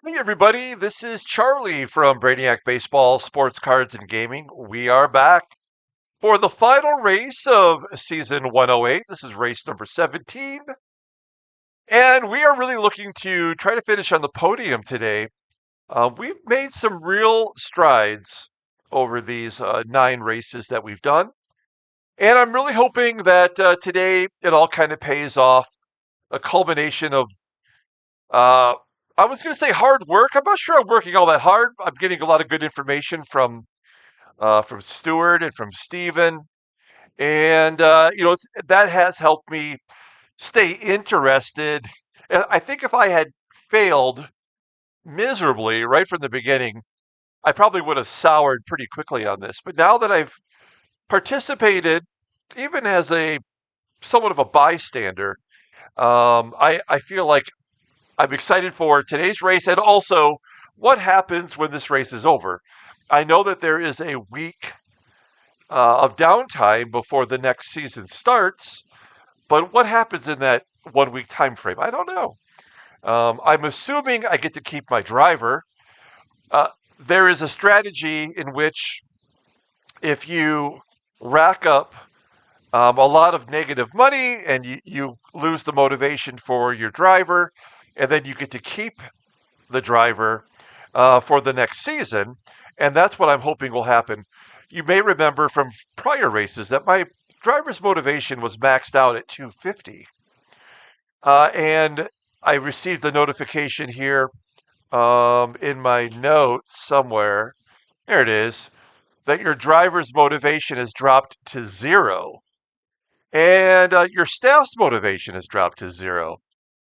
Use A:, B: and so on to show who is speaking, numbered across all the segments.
A: Hey everybody, this is Charlie from Brainiac Baseball, Sports Cards and Gaming. We are back for the final race of season 108. This is race number 17. And we are really looking to try to finish on the podium today. We've made some real strides over these 9 races that we've done. And I'm really hoping that today it all kind of pays off. A culmination of uh, I was going to say hard work. I'm not sure I'm working all that hard. I'm getting a lot of good information from Stuart and from Steven. And that has helped me stay interested. And I think if I had failed miserably right from the beginning, I probably would have soured pretty quickly on this. But now that I've participated, even as a somewhat of a bystander, I feel like I'm excited for today's race and also what happens when this race is over. I know that there is a week of downtime before the next season starts, but what happens in that 1 week time frame? I don't know. I'm assuming I get to keep my driver. Uh, there is a strategy in which if you rack up a lot of negative money and you lose the motivation for your driver, and then you get to keep the driver for the next season. And that's what I'm hoping will happen. You may remember from prior races that my driver's motivation was maxed out at 250. And I received a notification here in my notes somewhere. There it is. That your driver's motivation has dropped to zero. And your staff's motivation has dropped to zero.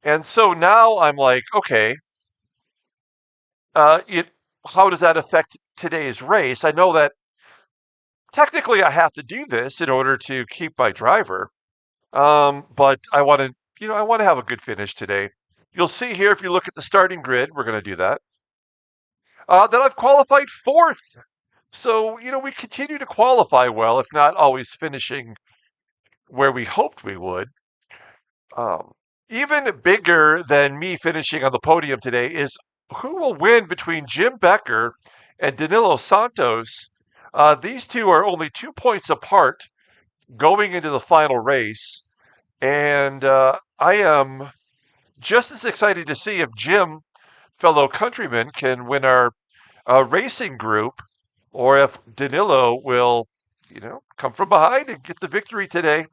A: And so now I'm like, okay, it how does that affect today's race? I know that technically I have to do this in order to keep my driver, but I want to have a good finish today. You'll see here if you look at the starting grid, we're going to do that. That I've qualified fourth, so we continue to qualify well, if not always finishing where we hoped we would. Um, Even bigger than me finishing on the podium today is who will win between Jim Becker and Danilo Santos. These two are only 2 points apart going into the final race. And I am just as excited to see if Jim, fellow countryman, can win our racing group or if Danilo will, come from behind and get the victory today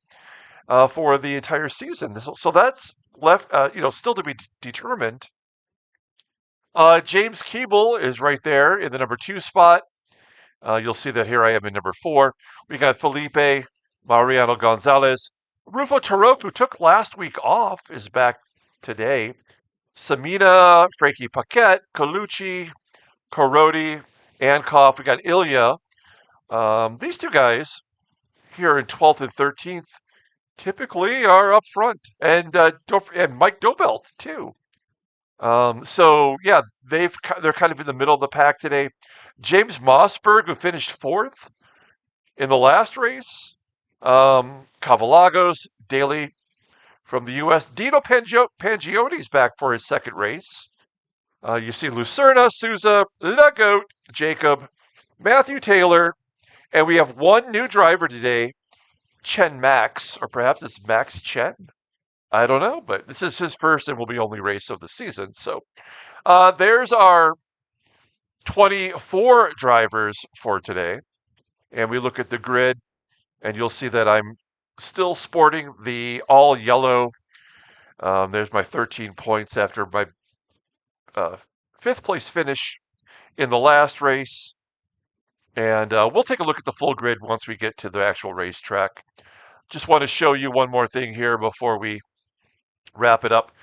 A: for the entire season. So that's left, still to be determined. James Keeble is right there in the number 2 spot. You'll see that here I am in number 4. We got Felipe, Mariano Gonzalez. Rufo Tarok, who took last week off, is back today. Samina, Frankie Paquette, Colucci, Corodi, Ankoff. We got Ilya. These two guys here in 12th and 13th typically are up front, and Mike Dobelt too. So yeah, they're kind of in the middle of the pack today. James Mossberg, who finished fourth in the last race. Cavalagos, Daly from the U.S. Dino Pangioti's back for his second race. You see Lucerna, Souza, Legoat, Jacob, Matthew Taylor, and we have one new driver today, Chen Max, or perhaps it's Max Chen. I don't know, but this is his first and will be only race of the season. So there's our 24 drivers for today. And we look at the grid, and you'll see that I'm still sporting the all yellow. There's my 13 points after my fifth place finish in the last race. And we'll take a look at the full grid once we get to the actual racetrack. Just want to show you one more thing here before we wrap it up.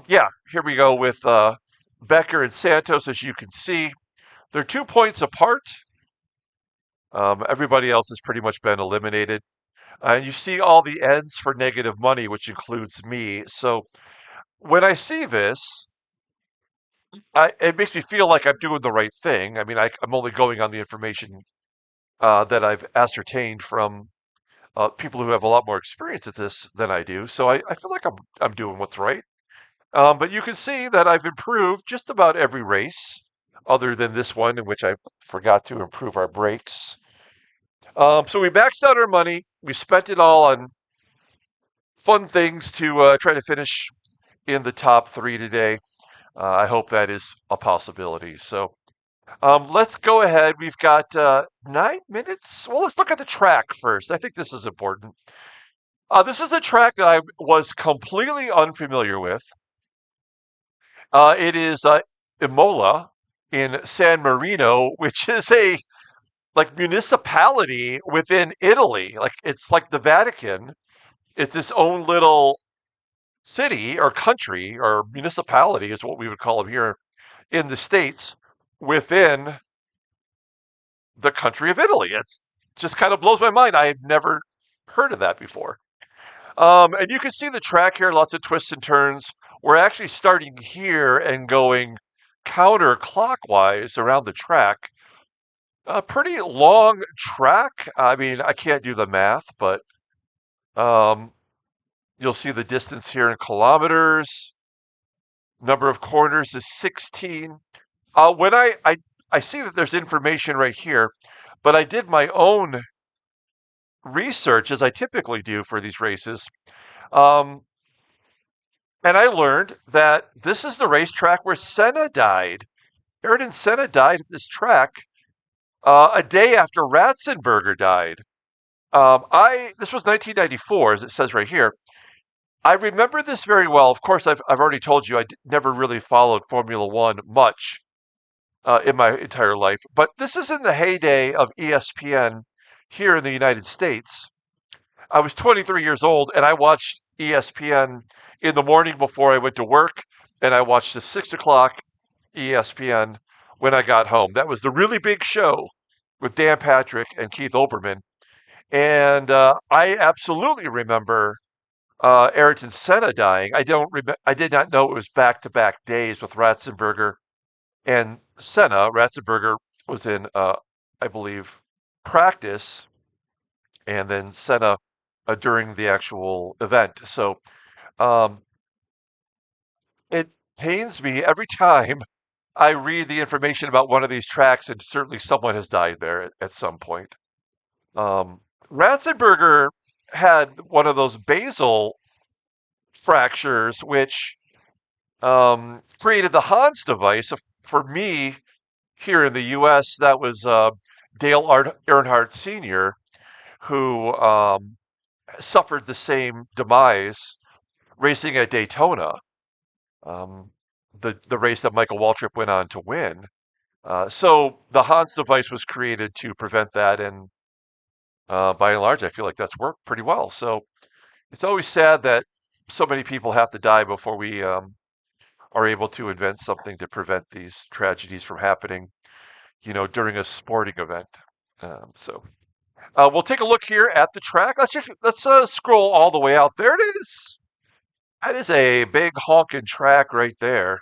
A: Yeah, here we go with Becker and Santos. As you can see, they're 2 points apart. Everybody else has pretty much been eliminated. And you see all the ends for negative money, which includes me. So when I see this, it makes me feel like I'm doing the right thing. I mean, I'm only going on the information that I've ascertained from people who have a lot more experience at this than I do. So I feel like I'm doing what's right. But you can see that I've improved just about every race, other than this one in which I forgot to improve our brakes. So we maxed out our money. We spent it all on fun things to try to finish in the top three today. I hope that is a possibility. So let's go ahead. We've got 9 minutes. Well, let's look at the track first. I think this is important. This is a track that I was completely unfamiliar with. It is Imola in San Marino, which is a like municipality within Italy. Like it's like the Vatican. It's its own little city or country or municipality is what we would call them here in the States within the country of Italy. It's just kind of blows my mind. I had never heard of that before. And you can see the track here, lots of twists and turns. We're actually starting here and going counterclockwise around the track. A pretty long track. I mean, I can't do the math, but um, you'll see the distance here in kilometers. Number of corners is 16. When I see that there's information right here, but I did my own research as I typically do for these races. Um, and I learned that this is the racetrack where Senna died. Ayrton Senna died at this track a day after Ratzenberger died. I This was 1994, as it says right here. I remember this very well. Of course, I've already told you never really followed Formula One much in my entire life, but this is in the heyday of ESPN here in the United States. I was 23 years old and I watched ESPN in the morning before I went to work, and I watched the 6 o'clock ESPN when I got home. That was the really big show with Dan Patrick and Keith Olbermann. And I absolutely remember Ayrton Senna dying. I did not know it was back-to-back days with Ratzenberger and Senna. Ratzenberger was in, I believe, practice, and then Senna during the actual event. So um, it pains me every time I read the information about one of these tracks, and certainly someone has died there at some point. Um, Ratzenberger had one of those basal fractures, which created the Hans device. For me, here in the U.S., that was Dale Earnhardt Sr., who suffered the same demise racing at Daytona, um, the race that Michael Waltrip went on to win. So the Hans device was created to prevent that, and by and large, I feel like that's worked pretty well. So it's always sad that so many people have to die before we are able to invent something to prevent these tragedies from happening, during a sporting event. We'll take a look here at the track. Let's scroll all the way out. There it is. That is a big honking track right there.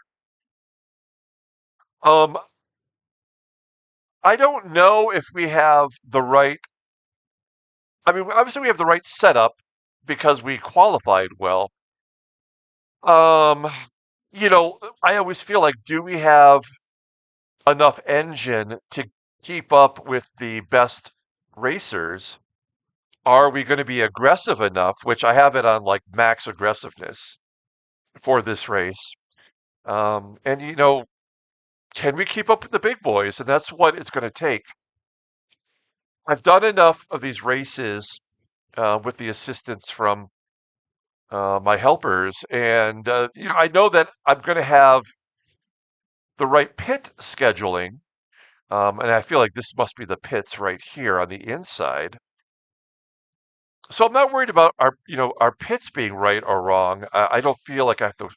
A: Um, I don't know if we have the right. I mean, obviously we have the right setup because we qualified well. Um, I always feel like, do we have enough engine to keep up with the best racers? Are we going to be aggressive enough? Which I have it on like max aggressiveness for this race. And can we keep up with the big boys? And that's what it's going to take. I've done enough of these races with the assistance from my helpers, and I know that I'm going to have the right pit scheduling, and I feel like this must be the pits right here on the inside. So I'm not worried about our pits being right or wrong. I don't feel like I have to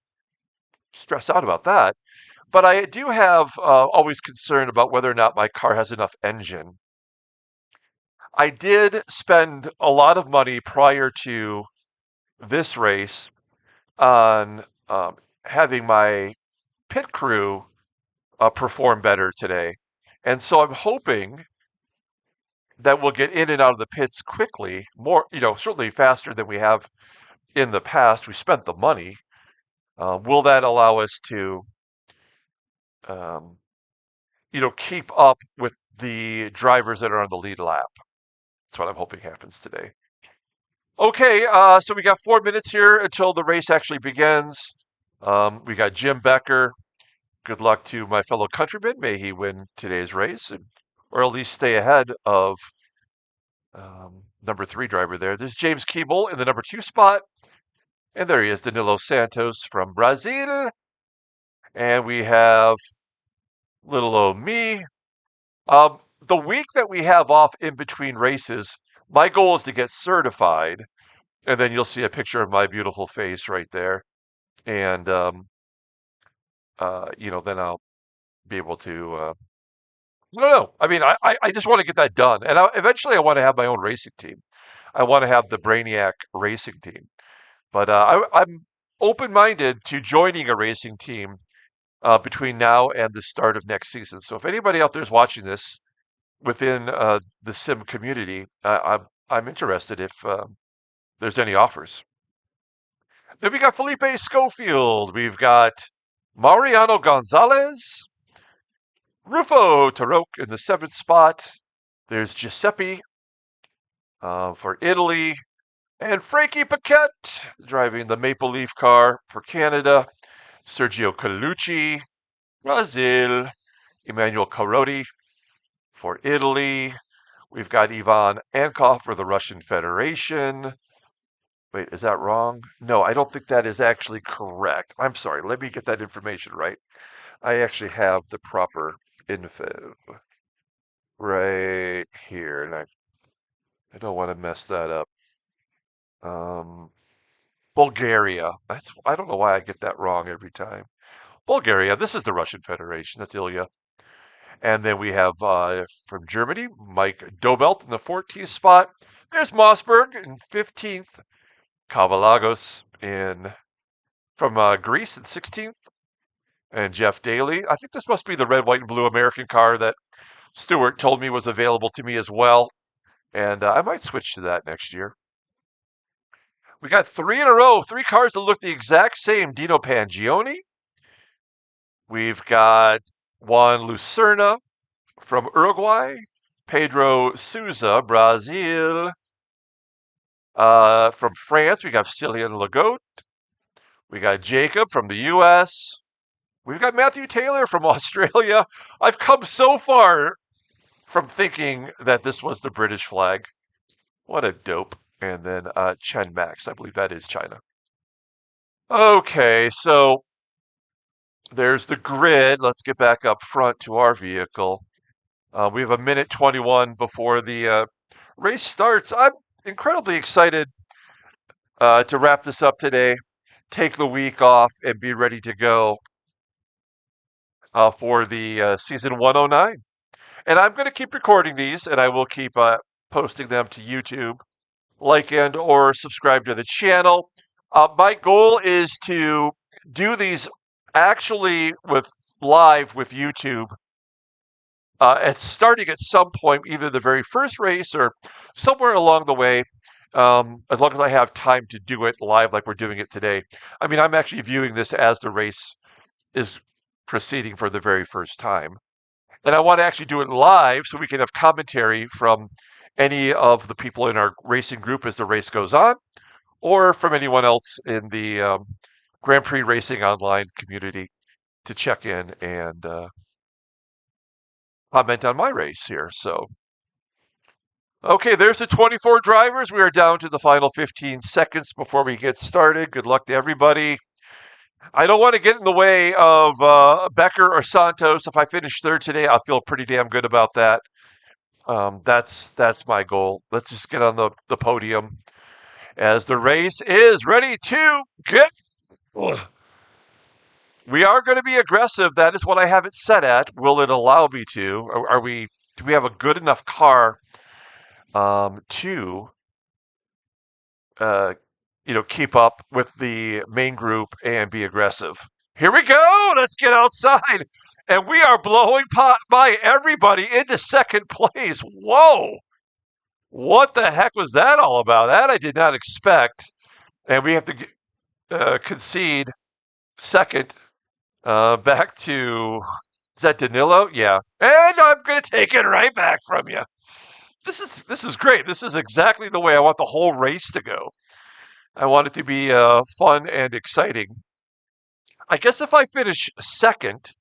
A: stress out about that. But I do have always concern about whether or not my car has enough engine. I did spend a lot of money prior to this race on having my pit crew perform better today. And so I'm hoping that we'll get in and out of the pits quickly, more, certainly faster than we have in the past. We spent the money. Will that allow us to, um, keep up with the drivers that are on the lead lap? That's what I'm hoping happens today. Okay, so we got 4 minutes here until the race actually begins. We got Jim Becker. Good luck to my fellow countryman. May he win today's race, or at least stay ahead of number 3 driver there. There's James Keeble in the number 2 spot. And there he is, Danilo Santos from Brazil. And we have little old me. The week that we have off in between races, my goal is to get certified. And then you'll see a picture of my beautiful face right there. And, then I'll be able to, I don't know. I mean, I just want to get that done. And eventually I want to have my own racing team. I want to have the Brainiac racing team. But I'm open-minded to joining a racing team between now and the start of next season. So if anybody out there is watching this within the sim community, I'm interested if there's any offers. Then we got Felipe Schofield. We've got Mariano Gonzalez, Rufo Taroque in the 7th spot. There's Giuseppe for Italy. And Frankie Paquette driving the Maple Leaf car for Canada. Sergio Colucci, Brazil. Emmanuel Carotti for Italy. We've got Ivan Ankov for the Russian Federation. Wait, is that wrong? No, I don't think that is actually correct. I'm sorry. Let me get that information right. I actually have the proper info right here, and I don't want to mess that up. Bulgaria. I don't know why I get that wrong every time. Bulgaria. This is the Russian Federation. That's Ilya. And then we have from Germany, Mike Dobelt in the 14th spot. There's Mossberg in 15th. Kavallagos from Greece in 16th. And Jeff Daly. I think this must be the red, white, and blue American car that Stewart told me was available to me as well. And I might switch to that next year. We got 3 in a row, 3 cars that look the exact same. Dino Pangioni. We've got Juan Lucerna from Uruguay. Pedro Souza, Brazil. From France, we got Cillian Legault. We got Jacob from the U.S. We've got Matthew Taylor from Australia. I've come so far from thinking that this was the British flag. What a dope. And then Chen Max. I believe that is China. Okay, so there's the grid. Let's get back up front to our vehicle. We have a minute 21 before the race starts. I'm incredibly excited to wrap this up today, take the week off, and be ready to go for the season 109. And I'm going to keep recording these, and I will keep posting them to YouTube. Like and or subscribe to the channel. My goal is to do these actually live with YouTube. Starting at some point, either the very first race or somewhere along the way, as long as I have time to do it live like we're doing it today. I mean, I'm actually viewing this as the race is proceeding for the very first time. And I want to actually do it live so we can have commentary from any of the people in our racing group as the race goes on, or from anyone else in the Grand Prix Racing Online community to check in and comment on my race here. So, okay, there's the 24 drivers. We are down to the final 15 seconds before we get started. Good luck to everybody. I don't want to get in the way of Becker or Santos. If I finish third today, I'll feel pretty damn good about that. That's my goal. Let's just get on the podium as the race is ready to get. Ugh. We are going to be aggressive. That is what I have it set at. Will it allow me to? Do we have a good enough car to keep up with the main group and be aggressive? Here we go. Let's get outside. And we are blowing by everybody into second place. Whoa. What the heck was that all about? That I did not expect. And we have to concede second. Back to, is that Danilo? Yeah. And I'm gonna take it right back from you. This is great. This is exactly the way I want the whole race to go. I want it to be fun and exciting. I guess if I finish second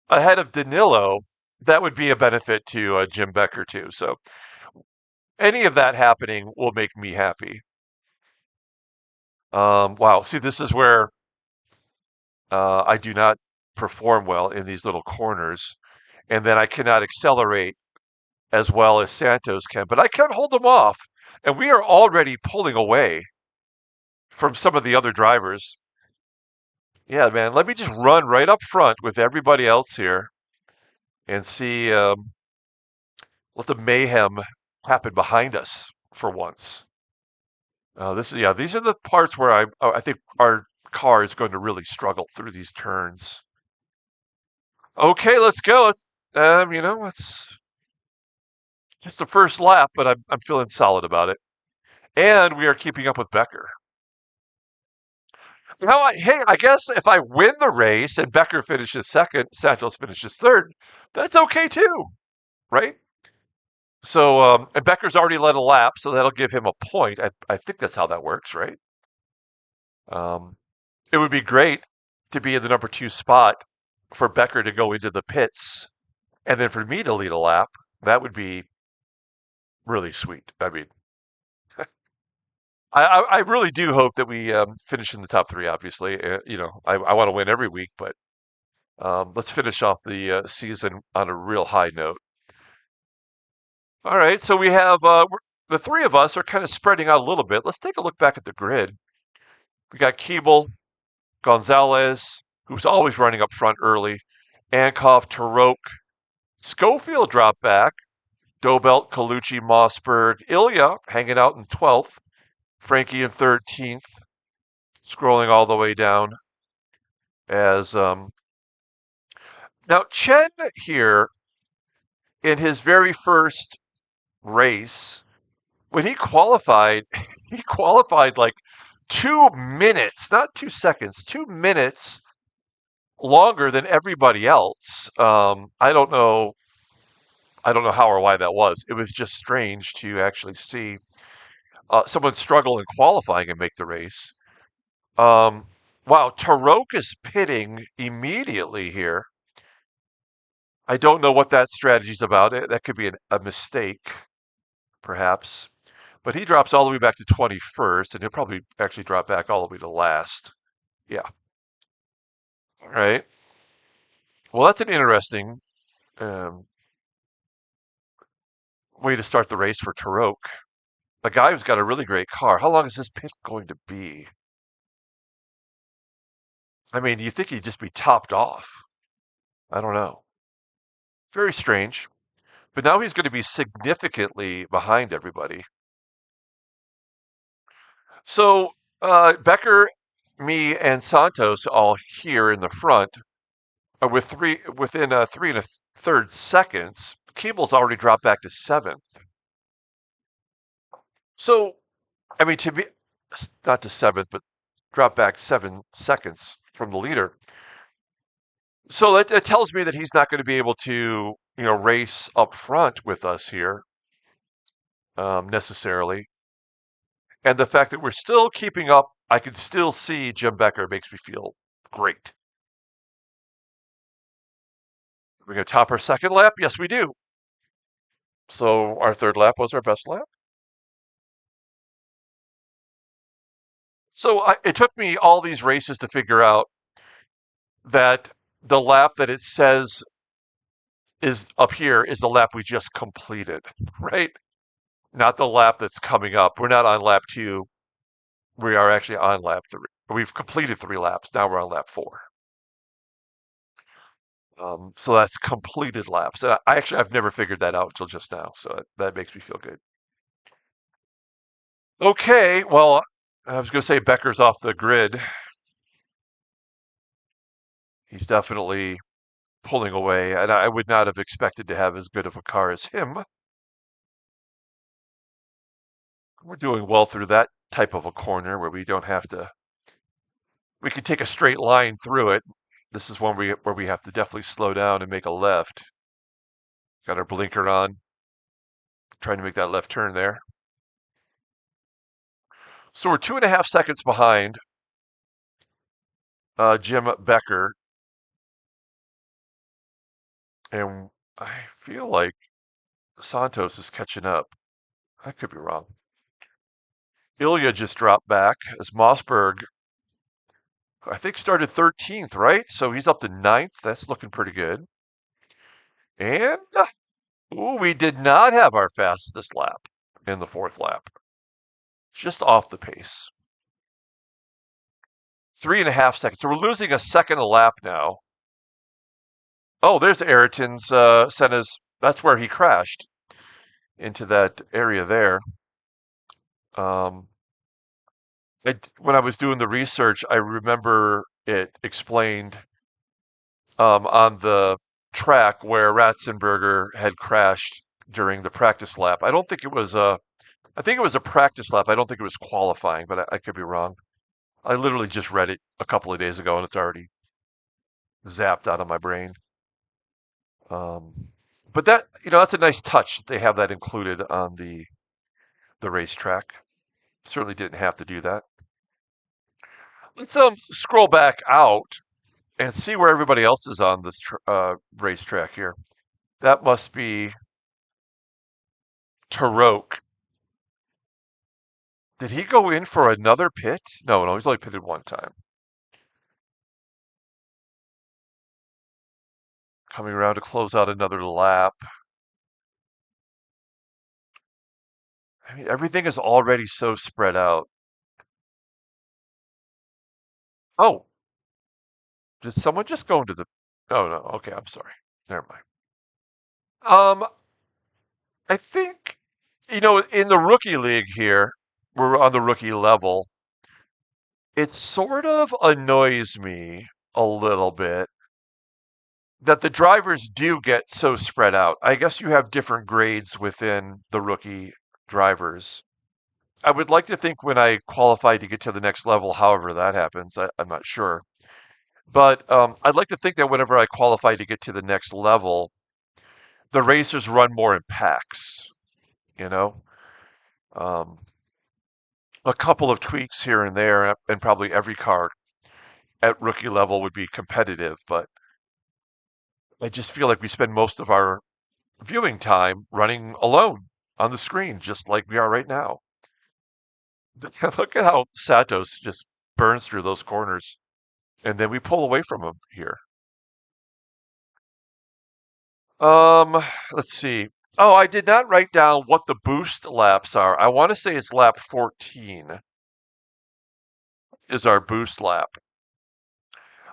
A: ahead of Danilo, that would be a benefit to Jim Becker too. So any of that happening will make me happy. Wow. See, this is where I do not perform well in these little corners, and then I cannot accelerate as well as Santos can, but I can hold them off. And we are already pulling away from some of the other drivers. Yeah, man, let me just run right up front with everybody else here and see, let the mayhem happen behind us for once. Yeah, these are the parts where I think our car is going to really struggle through these turns. Okay, let's go. It's just the first lap, but I'm feeling solid about it. And we are keeping up with Becker. Hey, I guess if I win the race and Becker finishes second, Santos finishes third, that's okay too, right? So, and Becker's already led a lap, so that'll give him a point. I think that's how that works, right? Um, it would be great to be in the number two spot for Becker to go into the pits and then for me to lead a lap. That would be really sweet. I mean, I really do hope that we finish in the top three, obviously. I want to win every week, but let's finish off the season on a real high note. All right, so we have the three of us are kind of spreading out a little bit. Let's take a look back at the grid. We got Keeble, Gonzalez, who's always running up front early, Ankov, Tarok, Schofield dropped back, Dobelt, Colucci, Mossberg, Ilya hanging out in 12th, Frankie in 13th, scrolling all the way down as now Chen here in his very first race when he qualified, he qualified like 2 minutes, not 2 seconds, 2 minutes longer than everybody else. I don't know how or why that was. It was just strange to actually see someone struggle in qualifying and make the race. Um, wow, Tarok is pitting immediately here. I don't know what that strategy's about. That could be a mistake, perhaps. But he drops all the way back to 21st, and he'll probably actually drop back all the way to last. Yeah. All right. Well, that's an interesting um, way to start the race for Tarok. A guy who's got a really great car. How long is this pit going to be? I mean, do you think he'd just be topped off? I don't know. Very strange. But now he's going to be significantly behind everybody. So Becker, me, and Santos all here in the front are within 3 1/3 seconds. Keeble's already dropped back to 7th. So, I mean, to be not to 7th, but drop back 7 seconds from the leader. So it tells me that he's not going to be able to, race up front with us here necessarily. And the fact that we're still keeping up, I can still see Jim Becker makes me feel great. We're going to top our second lap? Yes, we do. So our third lap was our best lap. So it took me all these races to figure out that the lap that it says is up here is the lap we just completed, right? Not the lap that's coming up. We're not on lap 2. We are actually on lap 3. We've completed 3 laps. Now we're on lap 4. So that's completed laps. I've never figured that out until just now. So that makes me feel good. Okay, well, I was going to say Becker's off the grid. He's definitely pulling away, and I would not have expected to have as good of a car as him. We're doing well through that type of a corner where we don't have to we could take a straight line through it. This is one where we have to definitely slow down and make a left. Got our blinker on, trying to make that left turn there. So we're 2.5 seconds behind Jim Becker, and I feel like Santos is catching up. I could be wrong. Ilya just dropped back as Mossberg, I think, started 13th, right? So he's up to 9th. That's looking pretty good. And ooh, we did not have our fastest lap in the fourth lap. Just off the pace. 3.5 seconds. So we're losing a second a lap now. Oh, there's Ayrton's Senna's. That's where he crashed into that area there. Um, when I was doing the research, I remember it explained on the track where Ratzenberger had crashed during the practice lap. I don't think it was a. I think it was a practice lap. I don't think it was qualifying, but I could be wrong. I literally just read it a couple of days ago, and it's already zapped out of my brain. Um, but that that's a nice touch. They have that included on the racetrack. Certainly didn't have to do that. Let's scroll back out and see where everybody else is on this racetrack here. That must be Tarok. Did he go in for another pit? No, no, he's only pitted one time. Coming around to close out another lap. I mean, everything is already so spread out. Oh, did someone just go into the? Oh no. Okay, I'm sorry. Never mind. Um, I think in the rookie league here, we're on the rookie level. It sort of annoys me a little bit that the drivers do get so spread out. I guess you have different grades within the rookie drivers. I would like to think when I qualify to get to the next level, however that happens, I'm not sure. But I'd like to think that whenever I qualify to get to the next level, the racers run more in packs, you know? Um, a couple of tweaks here and there, and probably every car at rookie level would be competitive, but I just feel like we spend most of our viewing time running alone on the screen, just like we are right now. Look at how Santos just burns through those corners, and then we pull away from him here. Um, let's see. Oh, I did not write down what the boost laps are. I want to say it's lap 14 is our boost lap.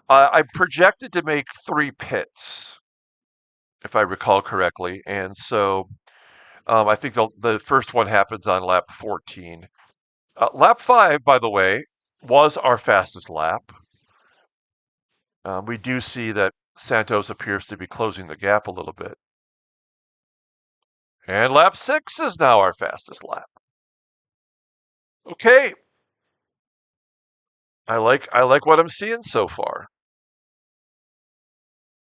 A: I'm projected to make 3 pits, if I recall correctly, and so I think the first one happens on lap 14. Lap 5, by the way, was our fastest lap. We do see that Santos appears to be closing the gap a little bit. And lap 6 is now our fastest lap. Okay. I like what I'm seeing so far.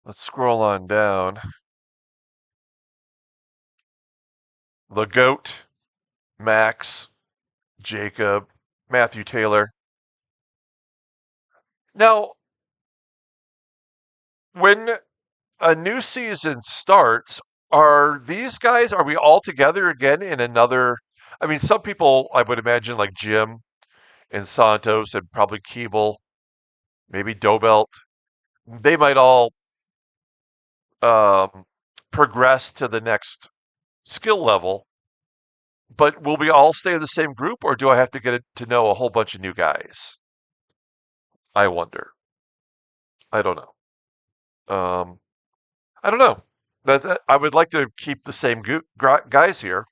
A: Let's scroll on down. The GOAT, Max, Jacob, Matthew Taylor. Now, when a new season starts, are we all together again in another? I mean, some people I would imagine like Jim and Santos and probably Keeble, maybe Dobelt, they might all um, progress to the next skill level. But will we all stay in the same group, or do I have to to know a whole bunch of new guys? I wonder. I don't know. Um, I don't know. I would like to keep the same guys here.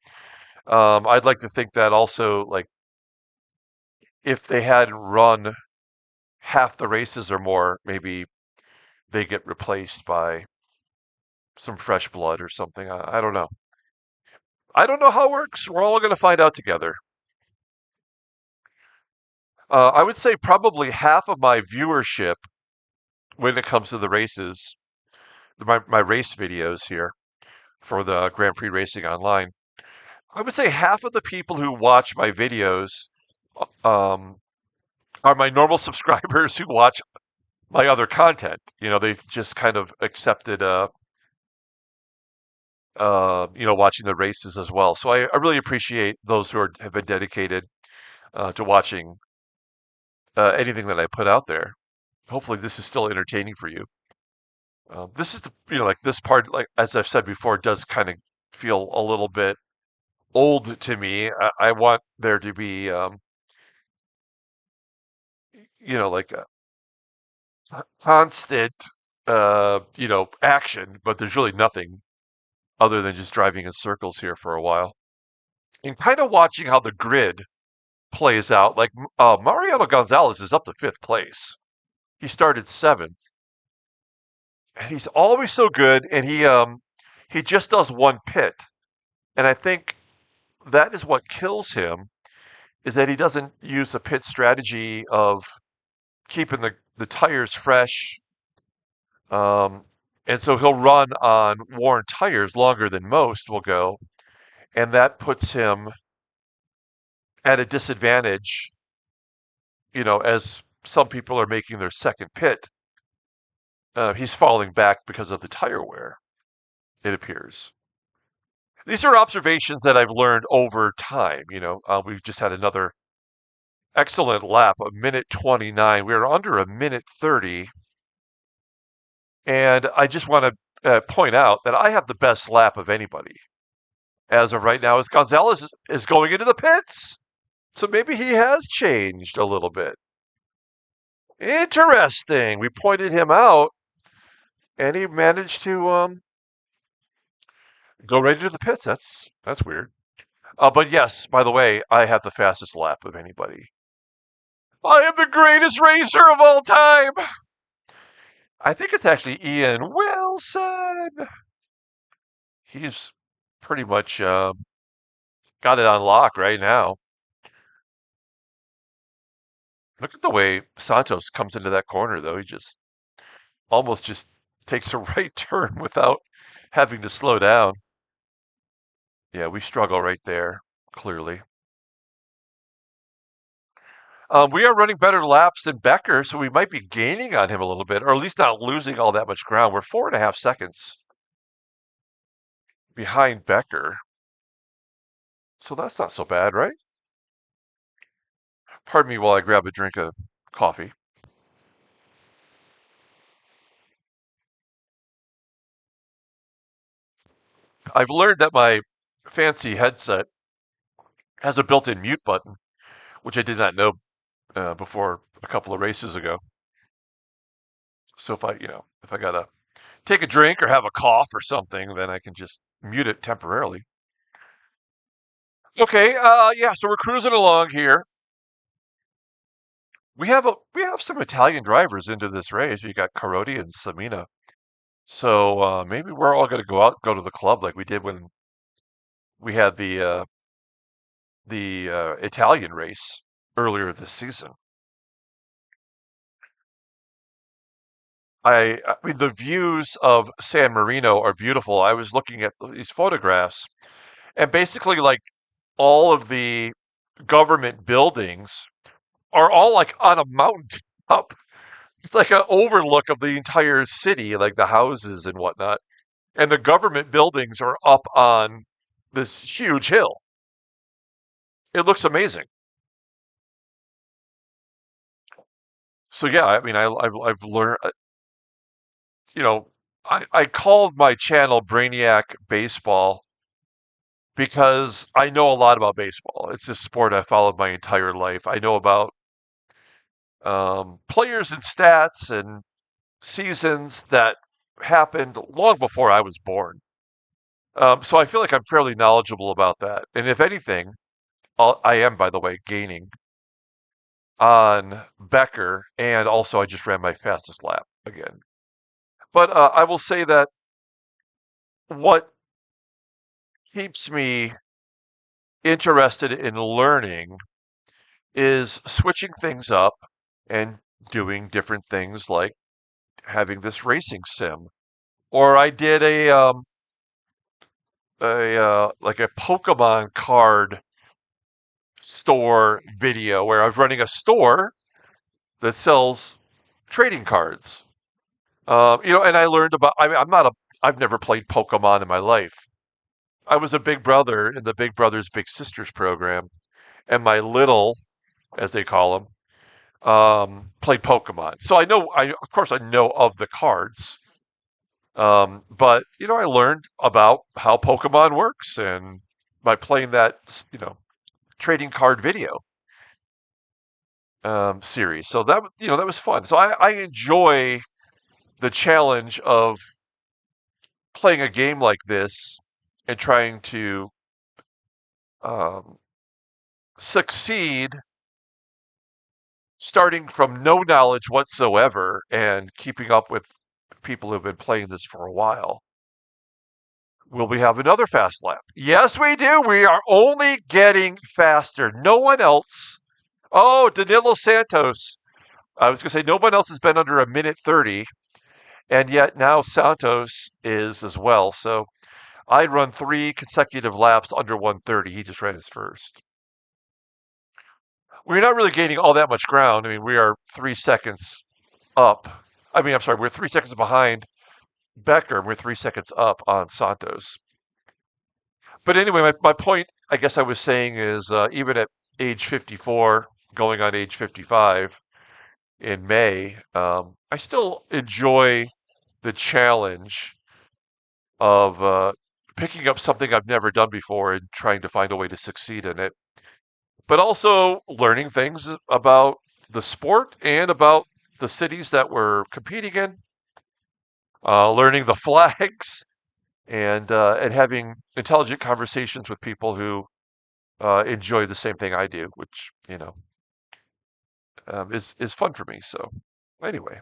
A: I'd like to think that also, like, if they hadn't run half the races or more, maybe they get replaced by some fresh blood or something. I don't know. I don't know how it works. We're all going to find out together. I would say probably half of my viewership when it comes to the races, my race videos here for the Grand Prix Racing Online. I would say half of the people who watch my videos um, are my normal subscribers who watch my other content. They've just kind of accepted, watching the races as well. So I really appreciate those who have been dedicated to watching anything that I put out there. Hopefully, this is still entertaining for you. This is like this part, like as I've said before, does kind of feel a little bit old to me. I want there to be, like a constant, action, but there's really nothing other than just driving in circles here for a while and kind of watching how the grid plays out. Like Mariano Gonzalez is up to fifth place. He started seventh, and he's always so good. And he just does one pit, and I think that is what kills him is that he doesn't use a pit strategy of keeping the tires fresh. Um, and so he'll run on worn tires longer than most will go, and that puts him at a disadvantage, as some people are making their second pit. He's falling back because of the tire wear, it appears. These are observations that I've learned over time. We've just had another excellent lap, a minute 29. We are under a minute 30. And I just want to point out that I have the best lap of anybody as of right now as Gonzalez is going into the pits. So maybe he has changed a little bit. Interesting. We pointed him out and he managed to go right into the pits. That's weird. But yes, by the way, I have the fastest lap of anybody. I am the greatest racer of all time. I think it's actually Ian Wilson. He's pretty much got it on lock right now. Look at the way Santos comes into that corner, though. He just almost just takes a right turn without having to slow down. Yeah, we struggle right there, clearly. We are running better laps than Becker, so we might be gaining on him a little bit, or at least not losing all that much ground. We're 4.5 seconds behind Becker. So that's not so bad, right? Pardon me while I grab a drink of coffee. I've learned that my fancy headset has a built-in mute button, which I did not know before a couple of races ago. So if I gotta take a drink or have a cough or something, then I can just mute it temporarily. Okay, yeah, so we're cruising along here. We have some Italian drivers into this race. We got Carodi and Samina. So maybe we're all gonna go to the club like we did when we had the Italian race earlier this season. I mean, the views of San Marino are beautiful. I was looking at these photographs, and basically, like all of the government buildings are all like on a mountain top. It's like an overlook of the entire city, like the houses and whatnot. And the government buildings are up on this huge hill. It looks amazing. So yeah, I mean, I've learned, you know, I called my channel Brainiac Baseball because I know a lot about baseball. It's a sport I followed my entire life. I know about players and stats and seasons that happened long before I was born. So I feel like I'm fairly knowledgeable about that. And if anything, I am, by the way, gaining on Becker, and also I just ran my fastest lap again. But I will say that what keeps me interested in learning is switching things up and doing different things like having this racing sim. Or I did a like a Pokemon card store video where I was running a store that sells trading cards. And I learned about. I mean, I've never played Pokemon in my life. I was a big brother in the Big Brothers Big Sisters program, and my little, as they call them, played Pokemon. So of course, I know of the cards. But I learned about how Pokemon works, and by playing that, trading card video series. So that was fun. So I enjoy the challenge of playing a game like this and trying to um, succeed, starting from no knowledge whatsoever and keeping up with people who've been playing this for a while. Will we have another fast lap? Yes, we do. We are only getting faster. No one else. Oh, Danilo Santos. I was going to say no one else has been under a minute 30, and yet now Santos is as well. So I'd run 3 consecutive laps under 130. He just ran his first. We're not really gaining all that much ground. I mean, we are 3 seconds up. I'm sorry, we're 3 seconds behind Becker. We're 3 seconds up on Santos. But anyway, my point, I guess I was saying, is even at age 54, going on age 55 in May, I still enjoy the challenge of picking up something I've never done before and trying to find a way to succeed in it, but also learning things about the sport and about the cities that we're competing in, learning the flags, and having intelligent conversations with people who enjoy the same thing I do, which is fun for me. So anyway,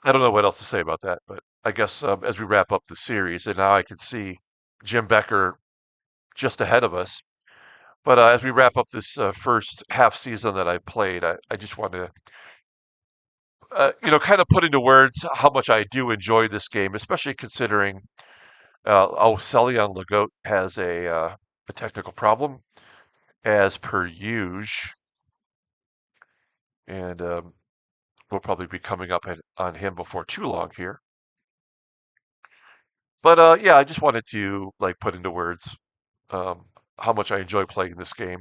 A: I don't know what else to say about that, but I guess as we wrap up the series, and now I can see Jim Becker just ahead of us. But as we wrap up this first half season that I played, I just want to, kind of put into words how much I do enjoy this game, especially considering Celion Legault has a technical problem as per usual, and we'll probably be coming up on him before too long here. But yeah, I just wanted to like put into words um, how much I enjoy playing this game.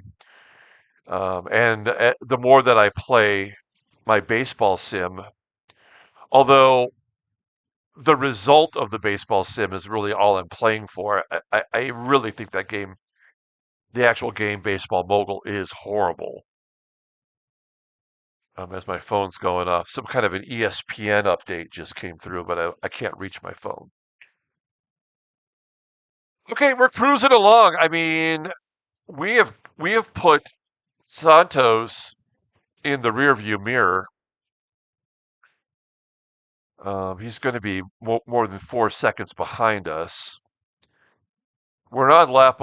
A: And the more that I play my baseball sim, although the result of the baseball sim is really all I'm playing for, I really think that game, the actual game Baseball Mogul, is horrible. As my phone's going off, some kind of an ESPN update just came through, but I can't reach my phone. Okay, we're cruising along. I mean, we have put Santos in the rearview mirror. He's going to be more than 4 seconds behind us. We're on lap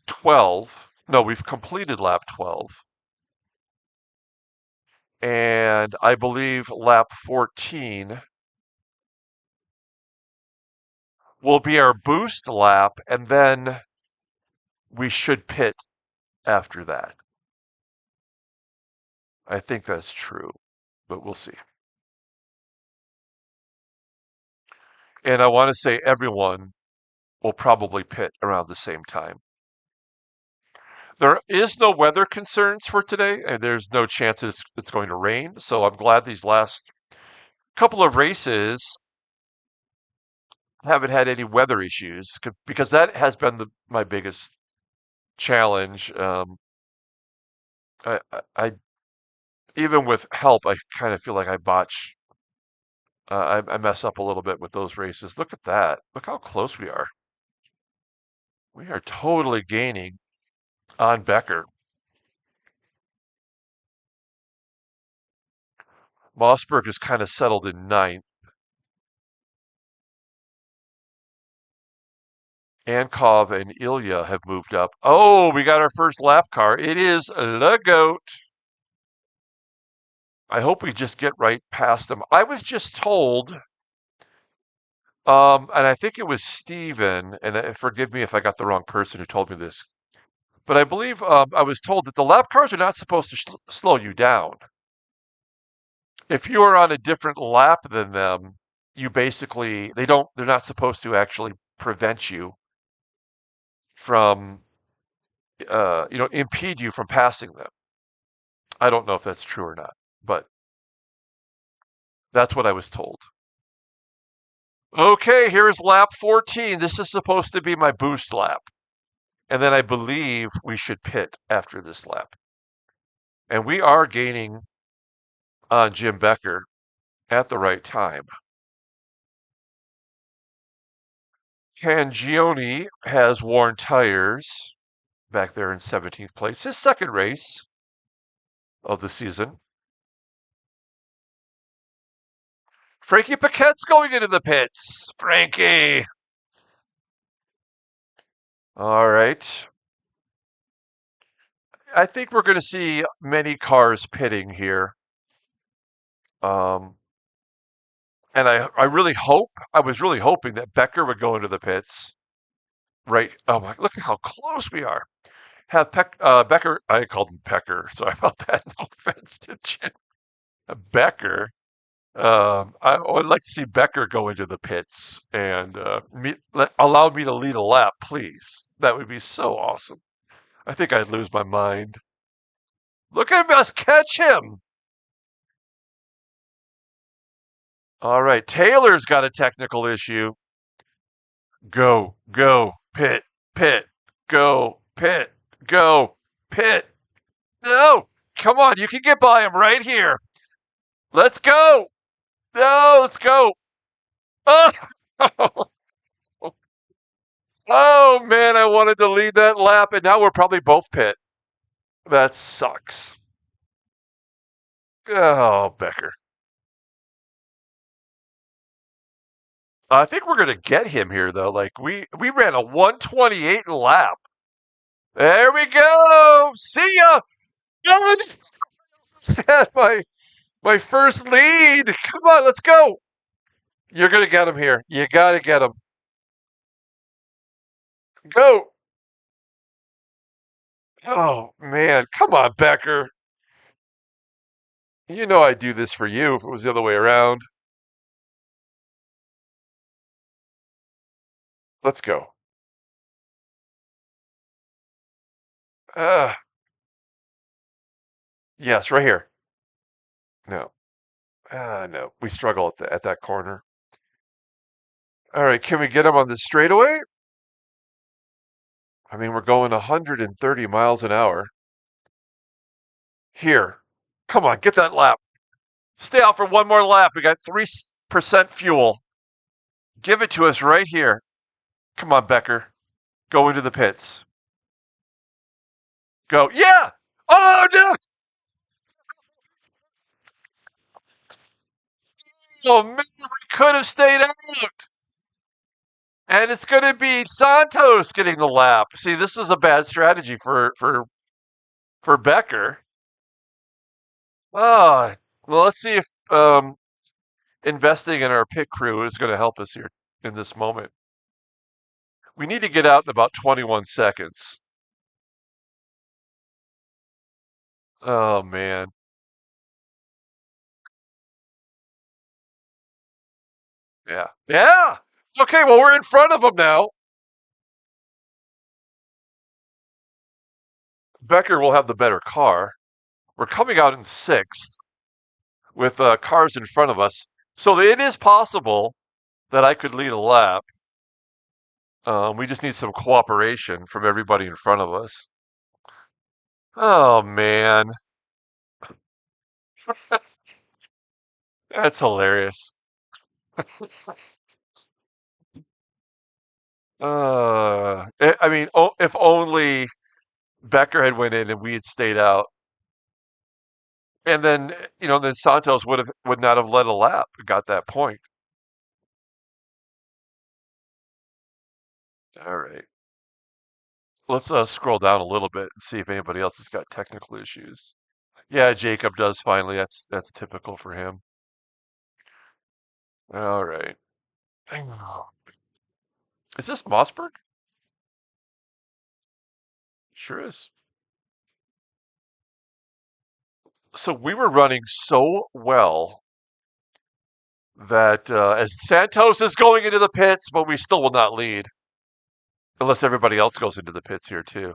A: 12. No, we've completed lap 12. And I believe lap 14 will be our boost lap, and then we should pit after that. I think that's true, but we'll see. And I want to say everyone will probably pit around the same time. There is no weather concerns for today, and there's no chance it's going to rain. So I'm glad these last couple of races haven't had any weather issues because that has been my biggest challenge. I even with help, I kind of feel like I botch. I mess up a little bit with those races. Look at that. Look how close we are. We are totally gaining on Becker. Mossberg is kind of settled in ninth. Ankov and Ilya have moved up. Oh, we got our first lap car. It is the goat. I hope we just get right past them. I was just told, and I think it was Steven, and forgive me if I got the wrong person who told me this, but I believe I was told that the lap cars are not supposed to slow you down. If you are on a different lap than them, you basically, they're not supposed to actually prevent you from, impede you from passing them. I don't know if that's true or not, but that's what I was told. Okay, here's lap 14. This is supposed to be my boost lap. And then I believe we should pit after this lap. And we are gaining on Jim Becker at the right time. Cangione has worn tires back there in 17th place. His second race of the season. Frankie Paquette's going into the pits. Frankie. All right. I think we're going to see many cars pitting here. Um, and I was really hoping that Becker would go into the pits. Right. Oh my, look at how close we are. Have Becker, I called him Pecker. Sorry about that. No offense to Jim. Becker. I would like to see Becker go into the pits and allow me to lead a lap, please. That would be so awesome. I think I'd lose my mind. Look at us catch him. All right, Taylor's got a technical issue. Go, pit, go, pit. No, come on, you can get by him right here. Let's go. No, let's go. Oh, oh man, I wanted to lead that lap, and now we're probably both pit. That sucks. Oh, Becker. I think we're gonna get him here though. Like we ran a 128 lap. There we go. See ya. No, just had my first lead. Come on, let's go. You're gonna get him here. You gotta get him. Go. Oh man, come on, Becker. You know I'd do this for you if it was the other way around. Let's go. Uh, yes, right here. No. No. We struggle at that corner. All right, can we get him on the straightaway? I mean, we're going 130 miles an hour. Here. Come on, get that lap. Stay out for one more lap. We got 3% fuel. Give it to us right here. Come on, Becker. Go into the pits. Go. Yeah! Oh, no! Oh, man, we could have stayed out. And it's going to be Santos getting the lap. See, this is a bad strategy for Becker. Oh, well, let's see if investing in our pit crew is going to help us here in this moment. We need to get out in about 21 seconds. Oh, man. Yeah. Yeah. Okay, well, we're in front of them now. Becker will have the better car. We're coming out in sixth with cars in front of us. So it is possible that I could lead a lap. We just need some cooperation from everybody in front of us. Oh, man. That's hilarious. I mean, if only Becker had went in and we had stayed out. And then, then Santos would not have led a lap, got that point. All right. Let's scroll down a little bit and see if anybody else has got technical issues. Yeah, Jacob does finally. That's typical for him. All right. Is this Mossberg? Sure is. So we were running so well that as Santos is going into the pits, but we still will not lead unless everybody else goes into the pits here too.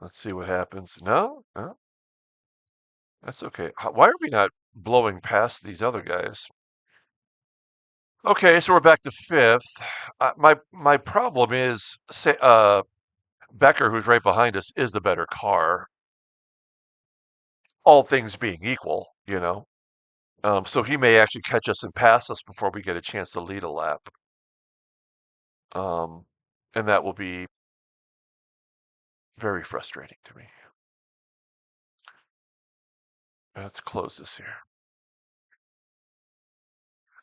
A: Let's see what happens. No, no, that's okay. Why are we not blowing past these other guys? Okay, so we're back to fifth. My problem is Becker, who's right behind us, is the better car. All things being equal, you know. So he may actually catch us and pass us before we get a chance to lead a lap. Um, and that will be very frustrating to me. Let's close this here.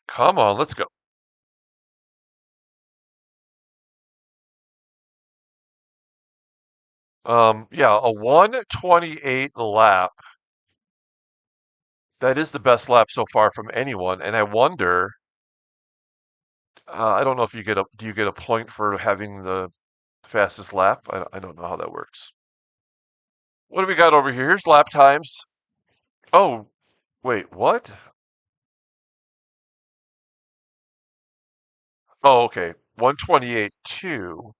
A: Come on, let's go. Yeah, a 1:28 lap. That is the best lap so far from anyone, and I wonder. I don't know if do you get a point for having the fastest lap? I don't know how that works. What do we got over here? Here's lap times. Oh, wait, what? Oh, okay. 1:28.2.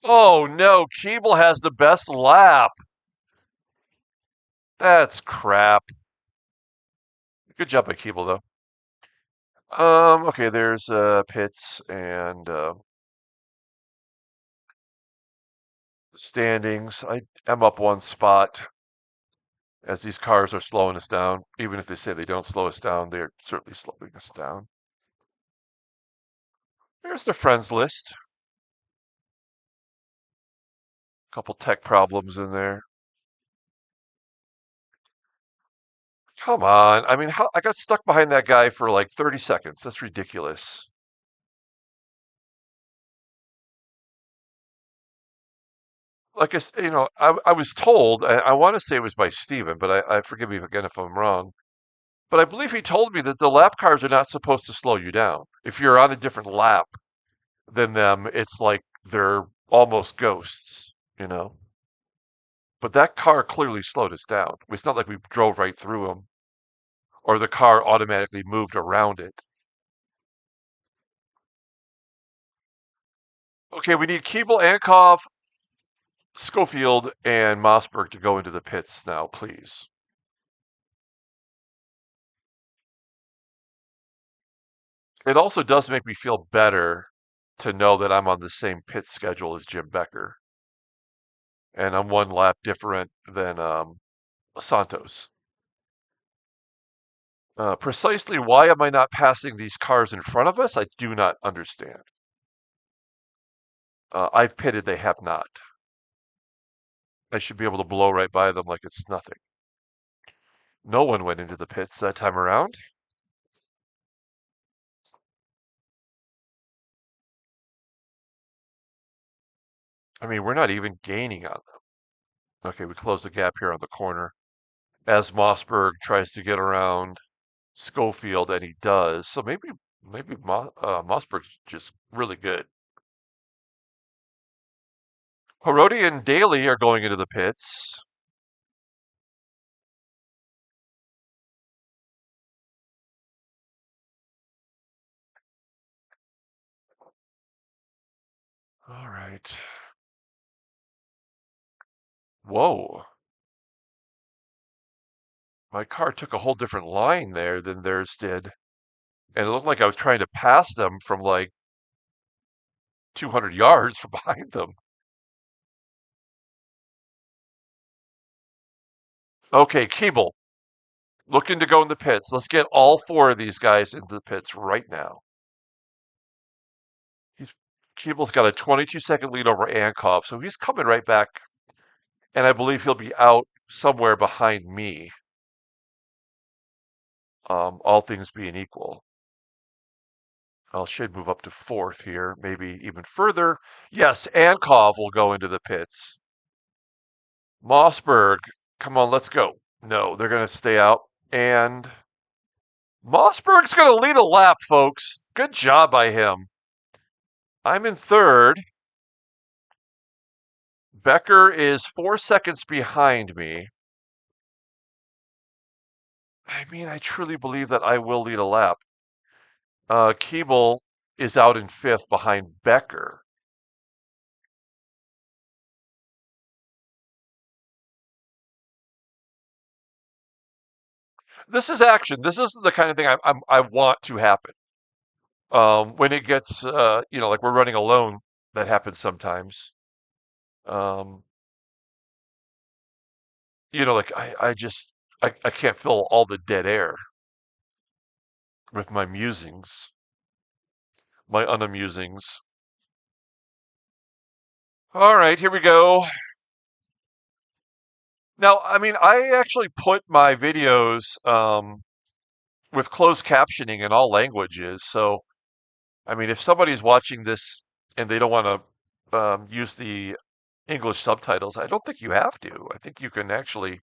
A: Oh no, Keeble has the best lap. That's crap. Good job by Keeble though. Okay, there's pits and standings. I'm up one spot as these cars are slowing us down. Even if they say they don't slow us down, they're certainly slowing us down. There's the friends list. Couple tech problems in there. Come on. I mean, I got stuck behind that guy for like 30 seconds. That's ridiculous. Like I was told, I want to say it was by Steven, but I forgive me again if I'm wrong. But I believe he told me that the lap cars are not supposed to slow you down. If you're on a different lap than them, it's like they're almost ghosts, you know? But that car clearly slowed us down. It's not like we drove right through them or the car automatically moved around it. Okay, we need Keeble, Ankov, Schofield, and Mossberg to go into the pits now, please. It also does make me feel better to know that I'm on the same pit schedule as Jim Becker, and I'm one lap different than Santos. Precisely why am I not passing these cars in front of us? I do not understand. I've pitted, they have not. I should be able to blow right by them like it's nothing. No one went into the pits that time around. I mean, we're not even gaining on them. Okay, we close the gap here on the corner. As Mossberg tries to get around Schofield, and he does. So maybe Mossberg's just really good. Parodi and Daly are going into the pits. All right. Whoa. My car took a whole different line there than theirs did. And it looked like I was trying to pass them from like 200 yards from behind them. Okay, Keeble, looking to go in the pits. Let's get all four of these guys into the pits right now. He's Keeble's got a 22-second lead over Ankov, so he's coming right back. And I believe he'll be out somewhere behind me. all things being equal. I should move up to fourth here, maybe even further. Yes, Ankov will go into the pits. Mossberg, come on, let's go. No, they're going to stay out. And Mossberg's going to lead a lap, folks. Good job by him. I'm in third. Becker is 4 seconds behind me. I mean, I truly believe that I will lead a lap. Keeble is out in fifth behind Becker. This is action. This is the kind of thing I want to happen. When it gets, like we're running alone, that happens sometimes. Um, like I can't fill all the dead air with my musings, my unamusings. All right, here we go. Now, I mean, I actually put my videos with closed captioning in all languages. So, I mean, if somebody's watching this and they don't want to use the English subtitles, I don't think you have to. I think you can actually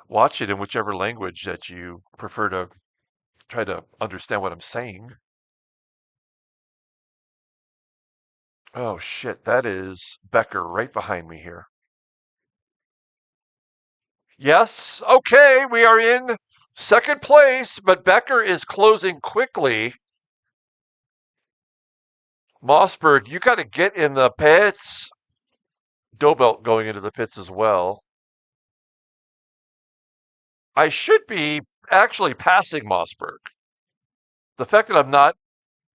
A: watch it in whichever language that you prefer to try to understand what I'm saying. Oh shit, that is Becker right behind me here. Yes, okay, we are in second place, but Becker is closing quickly. Mossberg, you got to get in the pits. Dobelt going into the pits as well. I should be actually passing Mossberg. The fact that I'm not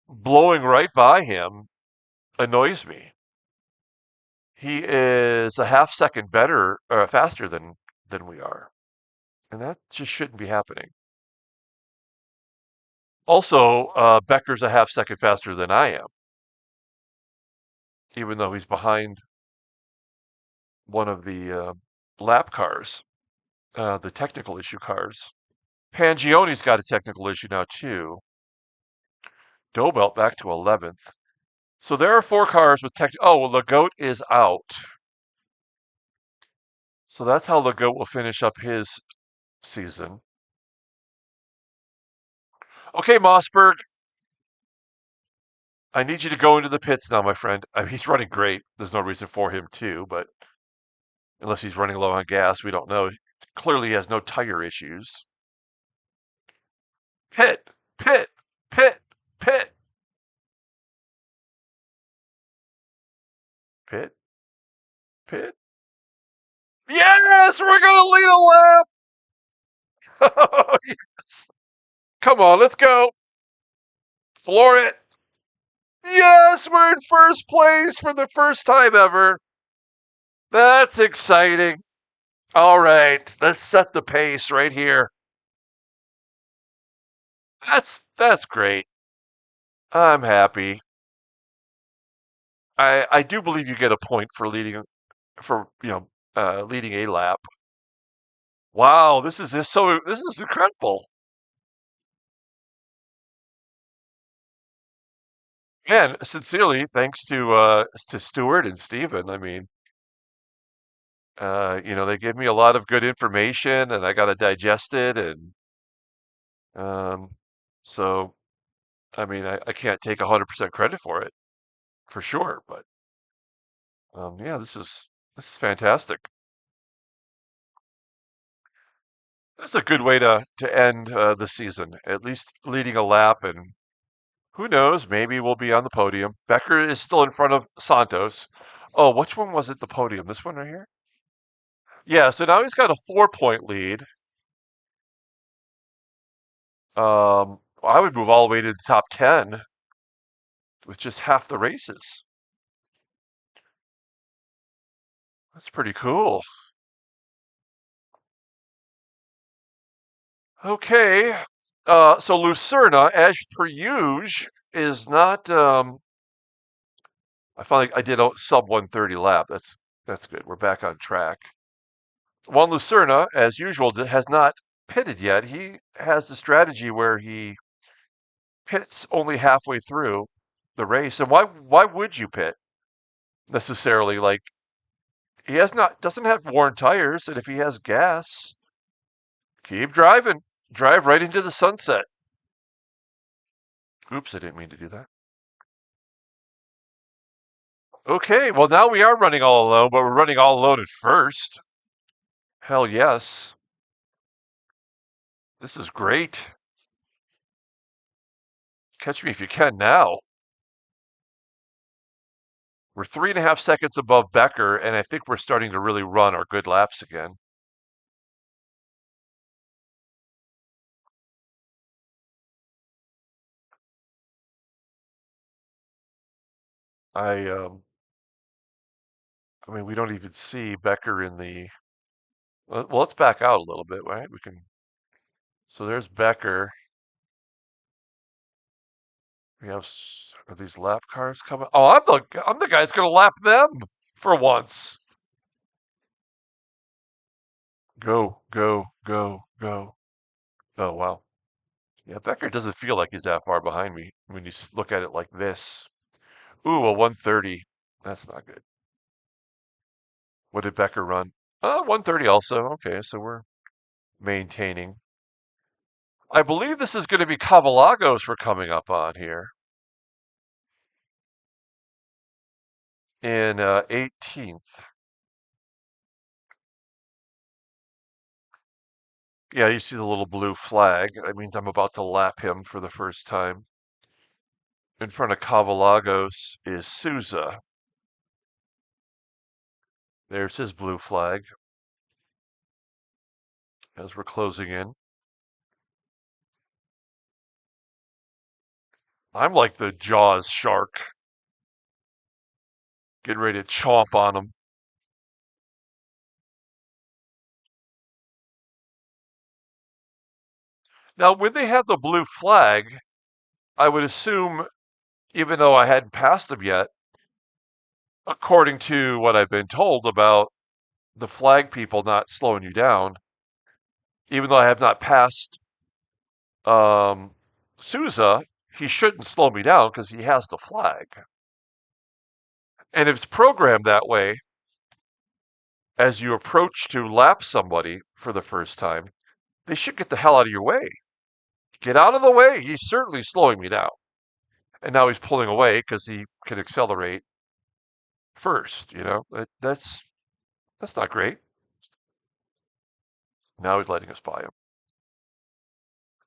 A: blowing right by him annoys me. He is a half second better or faster than we are, and that just shouldn't be happening. Also, Becker's a half second faster than I am, even though he's behind one of the lap cars, the technical issue cars. Pangione's got a technical issue now too. Dobelt back to 11th. So there are 4 cars with tech. Oh, well, the goat is out. So that's how the goat will finish up his season. Okay, Mossberg, I need you to go into the pits now, my friend. I mean, he's running great. There's no reason for him to, but unless he's running low on gas, we don't know. Clearly, he has no tire issues. Pit, pit, pit, pit, pit, pit. Yes, we're gonna lead a lap. Oh, yes. Come on, let's go. Floor it. Yes, we're in first place for the first time ever. That's exciting. All right, let's set the pace right here. That's great. I'm happy. I do believe you get a point for leading a lap. Wow, this is incredible. Man, sincerely, thanks to Stuart and Steven. I mean, they gave me a lot of good information and I got to digest it and um so I mean, I can't take 100% credit for it for sure, but yeah, this is fantastic. That's a good way to end the season, at least leading a lap, and who knows, maybe we'll be on the podium. Becker is still in front of Santos. Oh, which one was it, the podium? This one right here? Yeah, so now he's got a 4-point lead. I would move all the way to the top 10 with just half the races. That's pretty cool. Okay. So Lucerna, as per usual, is not. I did a sub 130 lap. That's good. We're back on track. Juan Lucerna, as usual, has not pitted yet. He has a strategy where he pits only halfway through the race. And why would you pit necessarily? Like he doesn't have worn tires, and if he has gas, keep driving. Drive right into the sunset. Oops, I didn't mean to do that. Okay, well now we are running all alone, but we're running all alone at first. Hell yes. This is great. Catch me if you can now. We're 3.5 seconds above Becker, and I think we're starting to really run our good laps again. I um I mean we don't even see Becker in the well, let's back out a little bit, right? We can so there's Becker. Are these lap cars coming? Oh, I'm the guy that's gonna lap them for once. Go, go, go, go. Oh wow. Yeah, Becker doesn't feel like he's that far behind me when you look at it like this. Ooh, a 130. That's not good. What did Becker run? 130 also. Okay, so we're maintaining. I believe this is going to be Cavalagos we're coming up on here in 18th. Yeah, you see the little blue flag. That means I'm about to lap him for the first time. In front of Cavalagos is Souza. There's his blue flag as we're closing in. I'm like the Jaws shark, getting ready to chomp on him. Now, when they have the blue flag, I would assume, even though I hadn't passed them yet, according to what I've been told about the flag people not slowing you down, even though I have not passed um, Souza, he shouldn't slow me down because he has the flag. And if it's programmed that way, as you approach to lap somebody for the first time, they should get the hell out of your way. Get out of the way. He's certainly slowing me down. And now he's pulling away because he can accelerate first. That's not great. Now he's letting us by him.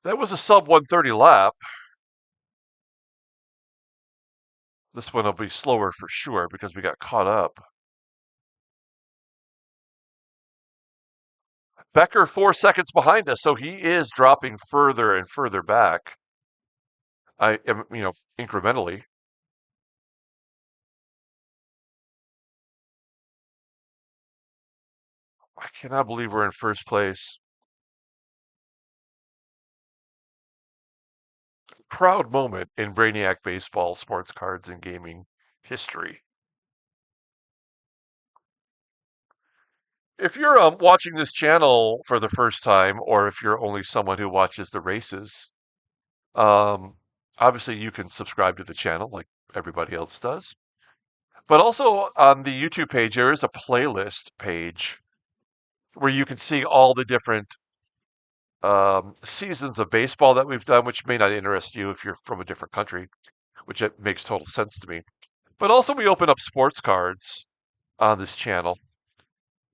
A: That was a sub 130 lap. This one will be slower for sure because we got caught up. Becker 4 seconds behind us, so he is dropping further and further back. I am, incrementally. I cannot believe we're in first place. Proud moment in Brainiac baseball, sports cards, and gaming history. If you're watching this channel for the first time, or if you're only someone who watches the races, um, obviously you can subscribe to the channel like everybody else does. But also on the YouTube page, there is a playlist page where you can see all the different seasons of baseball that we've done, which may not interest you if you're from a different country, which it makes total sense to me. But also, we open up sports cards on this channel,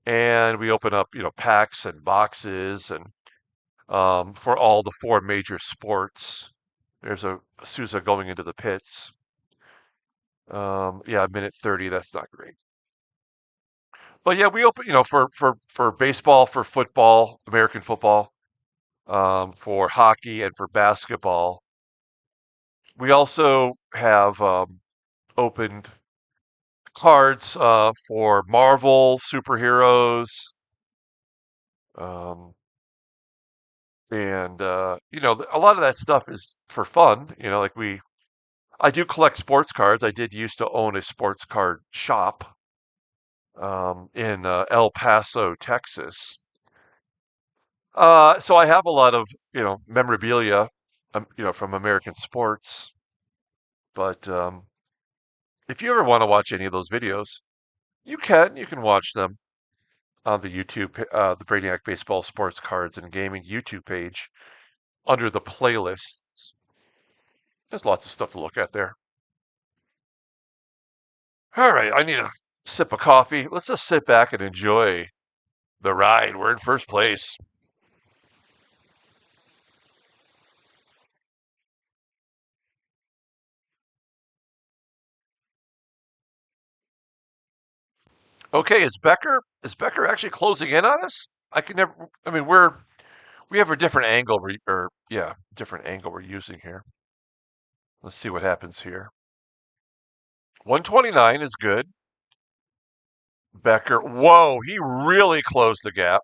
A: and we open up, packs and boxes, and for all the four major sports. There's a Sousa going into the pits. Yeah, minute 30. That's not great. But yeah, we open, for baseball, for football, American football, for hockey, and for basketball. We also have opened cards for Marvel superheroes, um, and a lot of that stuff is for fun. I do collect sports cards. I did used to own a sports card shop in El Paso, Texas. So I have a lot of, memorabilia, from American sports. But if you ever want to watch any of those videos, you can. You can watch them on the the Brainiac Baseball Sports Cards and Gaming YouTube page under the playlist. There's lots of stuff to look at there. All right, I need a sip of coffee. Let's just sit back and enjoy the ride. We're in first place. Okay, is Becker actually closing in on us? I can never. I mean, we have a different angle, or yeah, different angle we're using here. Let's see what happens here. 129 is good. Becker, whoa, he really closed the gap.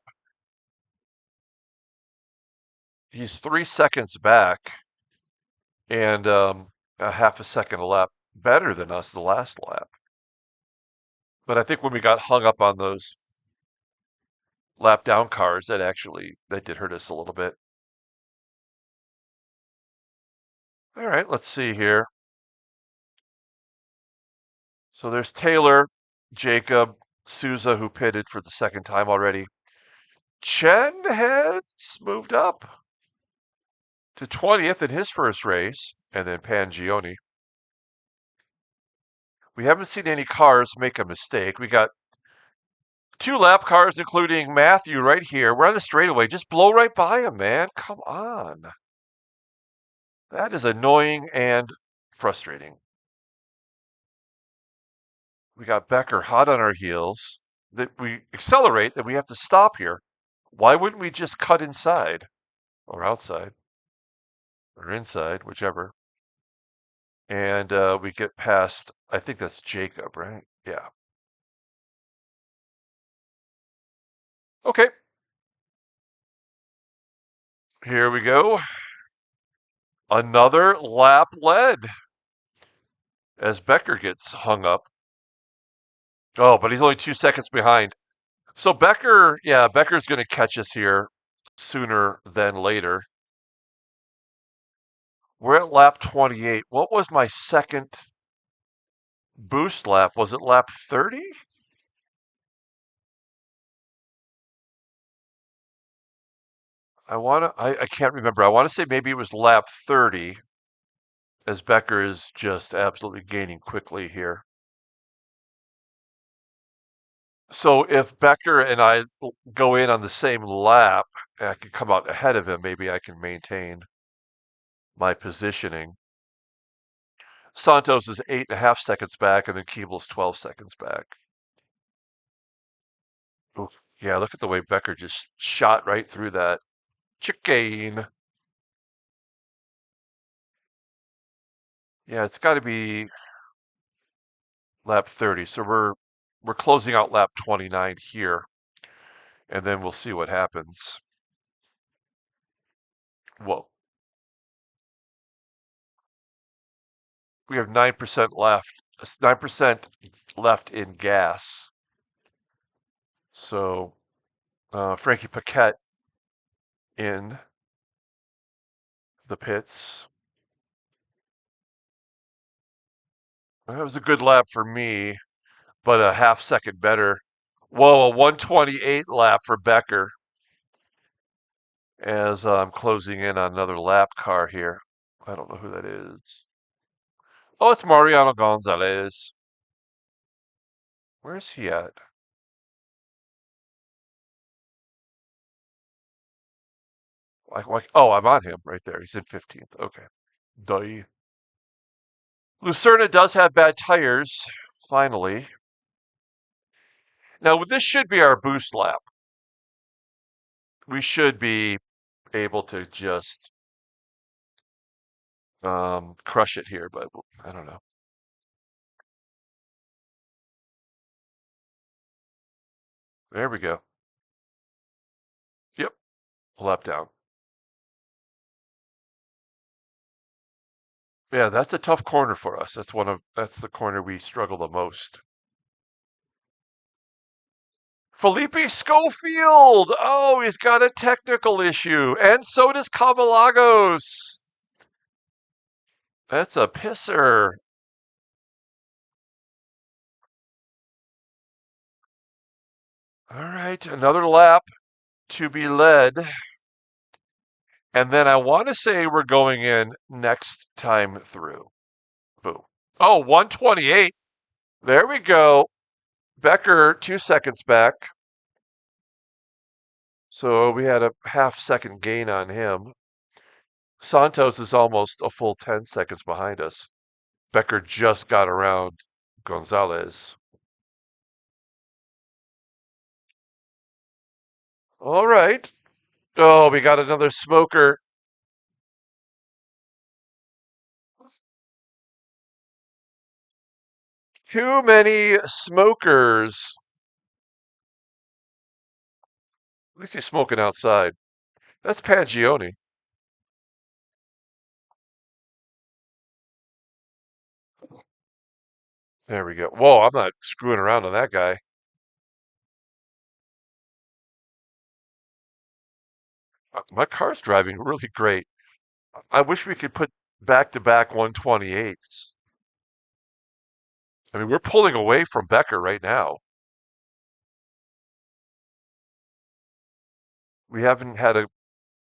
A: He's 3 seconds back and a half a second a lap better than us the last lap. But I think when we got hung up on those lap down cars, that did hurt us a little bit. All right, let's see here. So there's Taylor, Jacob, Souza, who pitted for the second time already. Chen has moved up to 20th in his first race, and then Pangioni. We haven't seen any cars make a mistake. We got two lap cars, including Matthew right here. We're on the straightaway. Just blow right by him, man. Come on. That is annoying and frustrating. We got Becker hot on our heels. That we accelerate, that we have to stop here. Why wouldn't we just cut inside or outside or inside, whichever? And we get past, I think that's Jacob, right? Yeah. Okay. Here we go. Another lap led as Becker gets hung up. Oh, but he's only 2 seconds behind. So Becker's going to catch us here sooner than later. We're at lap 28. What was my second boost lap? Was it lap 30? I can't remember. I want to say maybe it was lap 30 as Becker is just absolutely gaining quickly here. So if Becker and I go in on the same lap, and I can come out ahead of him, maybe I can maintain my positioning. Santos is 8.5 seconds back, and then Keeble's 12 seconds back. Oof. Yeah, look at the way Becker just shot right through that chicane. Yeah, it's got to be lap 30. So we're closing out lap 29 here, and then we'll see what happens. Whoa. We have 9% left. 9% left in gas. So Frankie Paquette in the pits. That was a good lap for me, but a half second better. Whoa, a 128 lap for Becker as I'm closing in on another lap car here. I don't know who that is. Oh, it's Mariano Gonzalez. Where's he at? Oh, I'm on him right there. He's in 15th. Okay. Duh. Lucerna does have bad tires, finally. Now, this should be our boost lap. We should be able to just crush it here, but I don't know. There we go. Yep, lap down. Yeah, that's a tough corner for us. That's the corner we struggle the most. Felipe Schofield. Oh, he's got a technical issue. And so does Cavalagos. That's a pisser. All right, another lap to be led. And then I want to say we're going in next time through. Boom. Oh, 128. There we go. Becker, 2 seconds back. So we had a half-second gain on him. Santos is almost a full 10 seconds behind us. Becker just got around Gonzalez. All right. Oh, we got another smoker. Too many smokers. At least he's smoking outside. That's Pangioni. There we go. Whoa, I'm not screwing around on that guy. My car's driving really great. I wish we could put back-to-back 128s. I mean, we're pulling away from Becker right now. We haven't had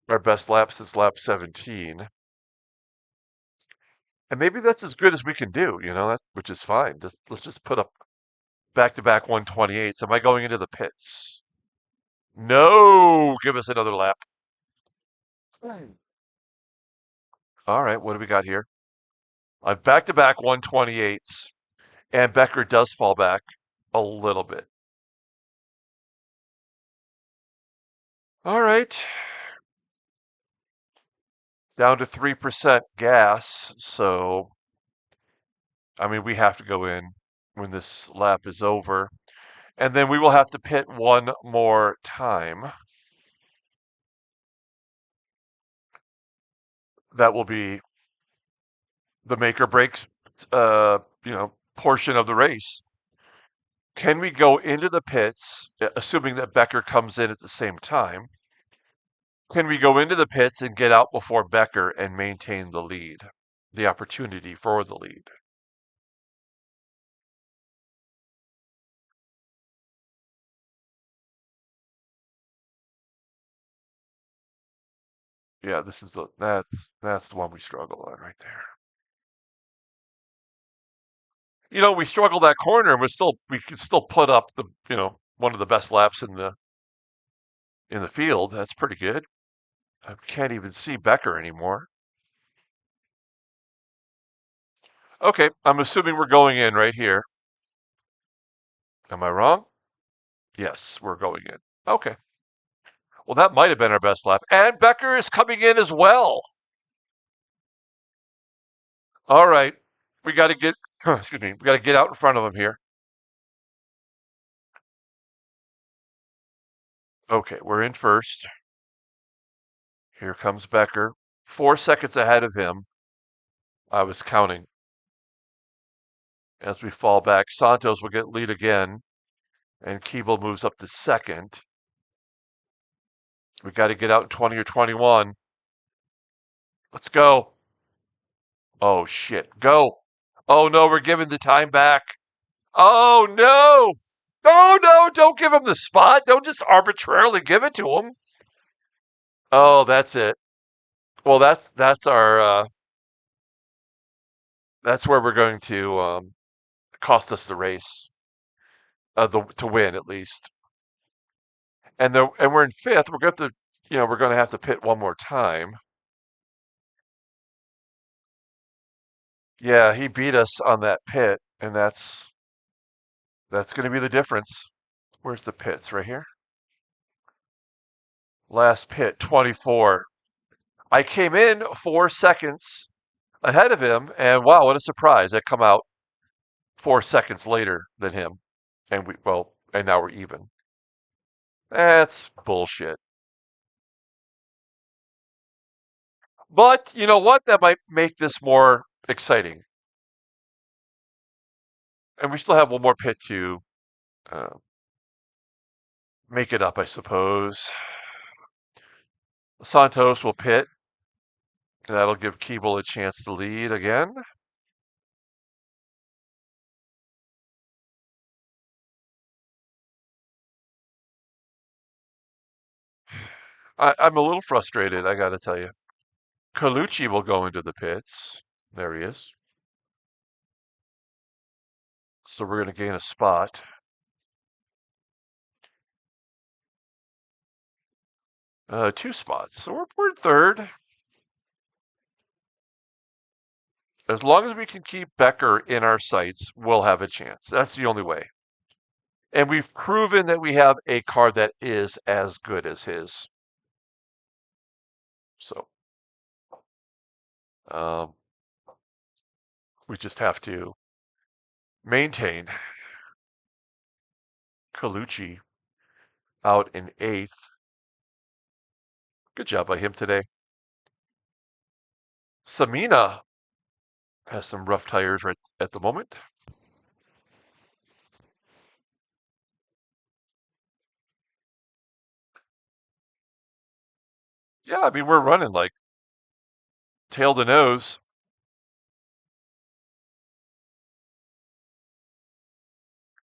A: our best lap since lap 17. And maybe that's as good as we can do, which is fine. Let's just put up back-to-back 128s. Am I going into the pits? No, give us another lap. All right, what do we got here? Back-to-back 128s, and Becker does fall back a little bit. All right. Down to 3% gas, so I mean we have to go in when this lap is over. And then we will have to pit one more time. That will be the make or breaks portion of the race. Can we go into the pits, assuming that Becker comes in at the same time? Can we go into the pits and get out before Becker and maintain the lead, the opportunity for the lead? Yeah, that's the one we struggle on right there. We struggle that corner, and we could still put up one of the best laps in the field. That's pretty good. I can't even see Becker anymore. Okay, I'm assuming we're going in right here. Am I wrong? Yes, we're going in. Okay. Well, that might have been our best lap. And Becker is coming in as well. All right. We got to get, excuse me, we got to get out in front of him here. Okay, we're in first. Here comes Becker. 4 seconds ahead of him. I was counting. As we fall back, Santos will get lead again. And Keeble moves up to second. We got to get out in 20 or 21. Let's go. Oh, shit. Go. Oh, no, we're giving the time back. Oh, no. Oh, no, don't give him the spot. Don't just arbitrarily give it to him. Oh, that's it. Well, that's our that's where we're going to cost us the race, to win at least. And we're in fifth. We're going to have to pit one more time. Yeah, he beat us on that pit, and that's going to be the difference. Where's the pits? Right here. Last pit, 24. I came in 4 seconds ahead of him, and wow, what a surprise! I come out 4 seconds later than him, and now we're even. That's bullshit. But you know what? That might make this more exciting. And we still have one more pit to uh, make it up, I suppose. Santos will pit. That'll give Keeble a chance to lead again. I'm a little frustrated, I gotta tell you. Colucci will go into the pits. There he is. So we're going to gain a spot. 2 spots. So we're in third. As long as we can keep Becker in our sights, we'll have a chance. That's the only way. And we've proven that we have a car that is as good as his. So um, we just have to maintain. Colucci out in 8th. Good job by him today. Samina has some rough tires right at the moment. Yeah, I mean, we're running like tail to nose.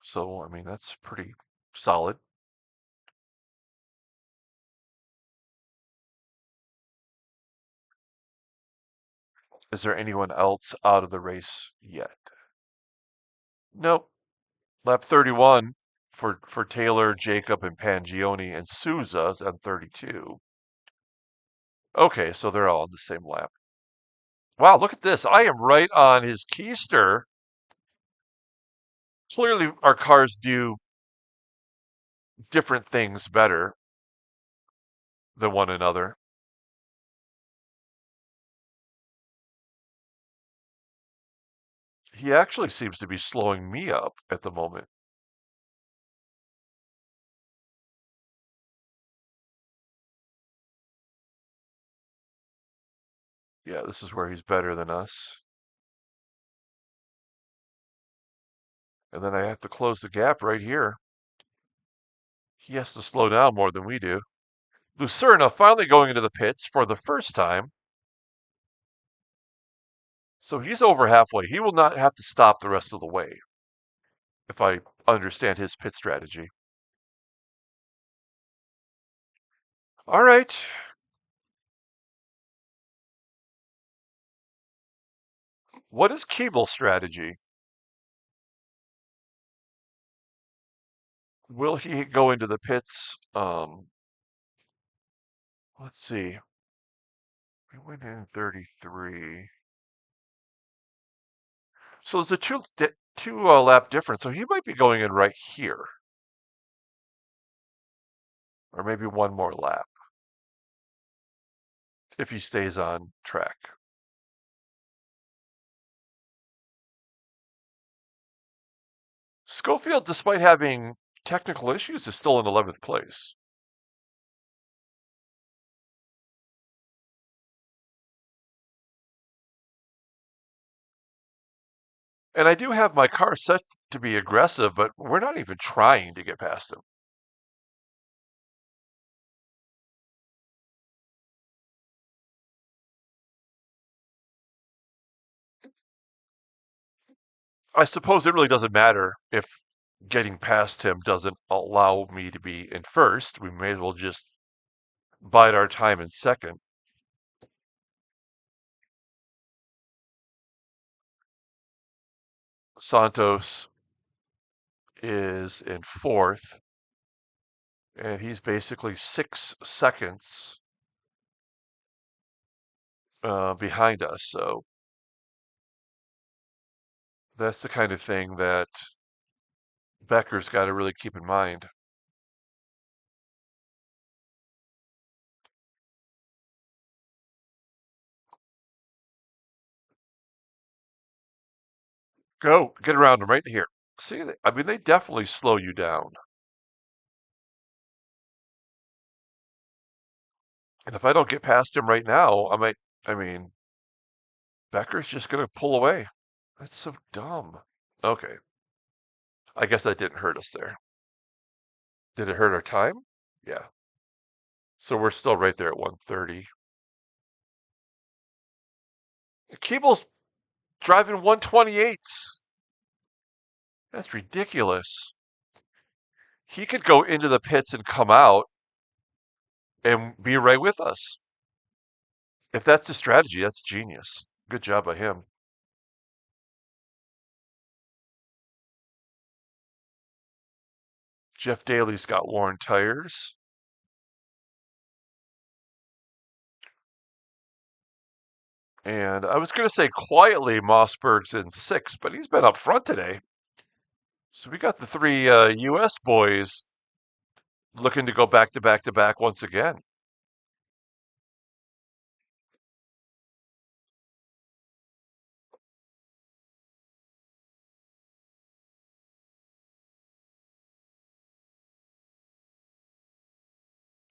A: So, I mean, that's pretty solid. Is there anyone else out of the race yet? Nope. Lap 31 for Taylor, Jacob, and Pangioni, and Souza's on 32. Okay, so they're all on the same lap. Wow, look at this. I am right on his keister. Clearly, our cars do different things better than one another. He actually seems to be slowing me up at the moment. Yeah, this is where he's better than us. And then I have to close the gap right here. He has to slow down more than we do. Lucerna finally going into the pits for the first time. So he's over halfway. He will not have to stop the rest of the way, if I understand his pit strategy. All right. What is Keeble's strategy? Will he go into the pits? Let's see. We went in 33. So there's a two lap difference. So he might be going in right here, or maybe one more lap if he stays on track. Schofield, despite having technical issues, is still in 11th place. And I do have my car set to be aggressive, but we're not even trying to get past him. I suppose it really doesn't matter if getting past him doesn't allow me to be in first. We may as well just bide our time in second. Santos is in fourth, and he's basically 6 seconds behind us. So that's the kind of thing that Becker's got to really keep in mind. Go, get around him right here. See, I mean, they definitely slow you down. And if I don't get past him right now, I mean, Becker's just going to pull away. That's so dumb. Okay. I guess that didn't hurt us there. Did it hurt our time? Yeah. So we're still right there at 130. Keeble's driving 128s. That's ridiculous. He could go into the pits and come out and be right with us. If that's the strategy, that's genius. Good job by him. Jeff Daly's got worn tires. And I was going to say quietly Mossberg's in sixth, but he's been up front today. So we got the three U.S. boys looking to go back to back to back once again.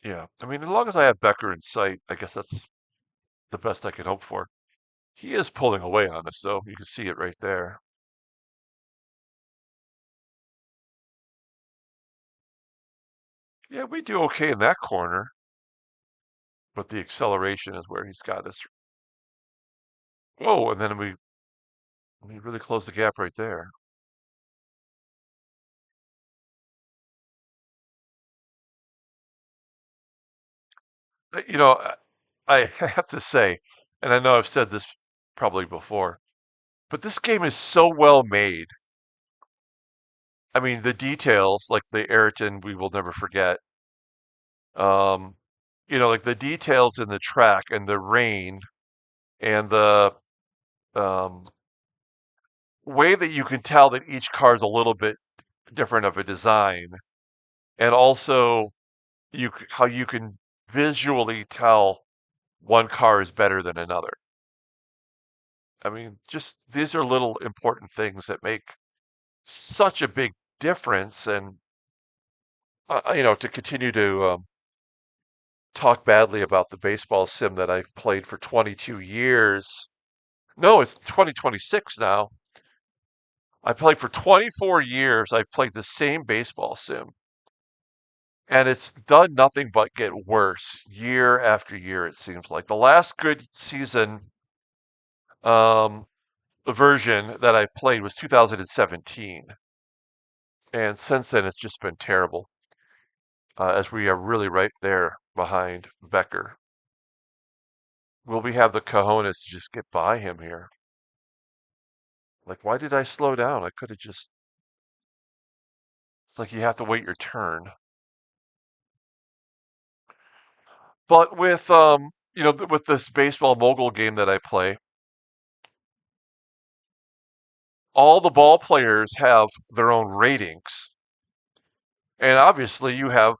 A: Yeah. I mean, as long as I have Becker in sight, I guess that's the best I can hope for. He is pulling away on us, though. You can see it right there. Yeah, we do okay in that corner, but the acceleration is where he's got us. Whoa, and then we really closed the gap right there. You know, I have to say, and I know I've said this probably before, but this game is so well made. I mean, the details, like the Ayrton, we will never forget. Um, like the details in the track and the rain and the um, way that you can tell that each car is a little bit different of a design, and also how you can visually tell one car is better than another. I mean, just these are little important things that make such a big difference. And to continue to talk badly about the baseball sim that I've played for 22 years. No, it's 2026 now. I played for 24 years. I've played the same baseball sim, and it's done nothing but get worse year after year, it seems like. The last good season um, version that I played was 2017, and since then it's just been terrible, as we are really right there behind Becker. Will we have the cojones to just get by him here? Like, why did I slow down? I could have just. It's like you have to wait your turn. But with with this baseball mogul game that I play, all the ball players have their own ratings. And obviously you have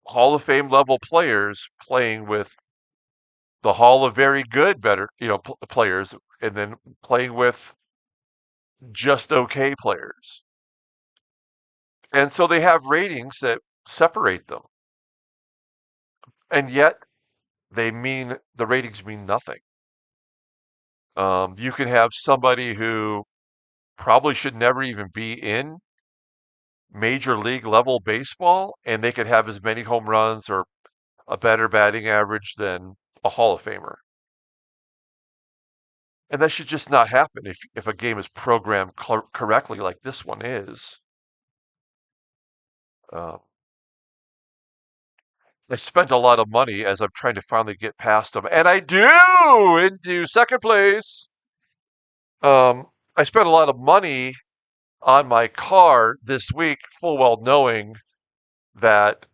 A: Hall of Fame level players playing with the Hall of Very Good better, players, and then playing with just okay players. And so they have ratings that separate them. And yet the ratings mean nothing. You can have somebody who probably should never even be in major league level baseball, and they could have as many home runs or a better batting average than a Hall of Famer. And that should just not happen if a game is programmed correctly like this one is. Uh, I spent a lot of money as I'm trying to finally get past them, and I do into second place. I spent a lot of money on my car this week, full well knowing that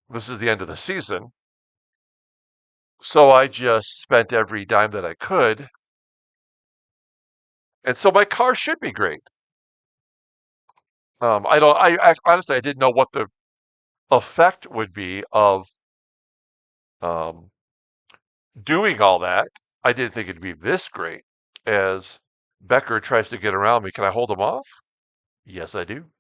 A: this is the end of the season. So I just spent every dime that I could. And so my car should be great. I don't, I honestly, I didn't know what the effect would be of um, doing all that. I didn't think it'd be this great as Becker tries to get around me. Can I hold him off? Yes, I do.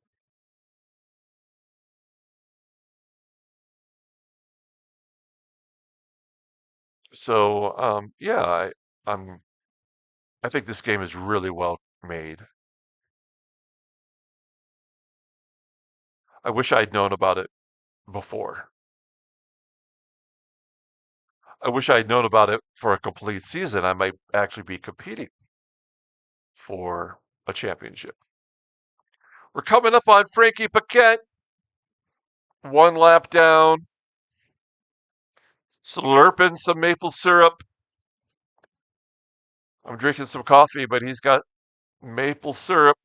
A: So, yeah, I'm, I think this game is really well made. I wish I'd known about it before. I wish I'd known about it for a complete season. I might actually be competing for a championship. We're coming up on Frankie Paquette. One lap down. Slurping some maple syrup. I'm drinking some coffee, but he's got maple syrup.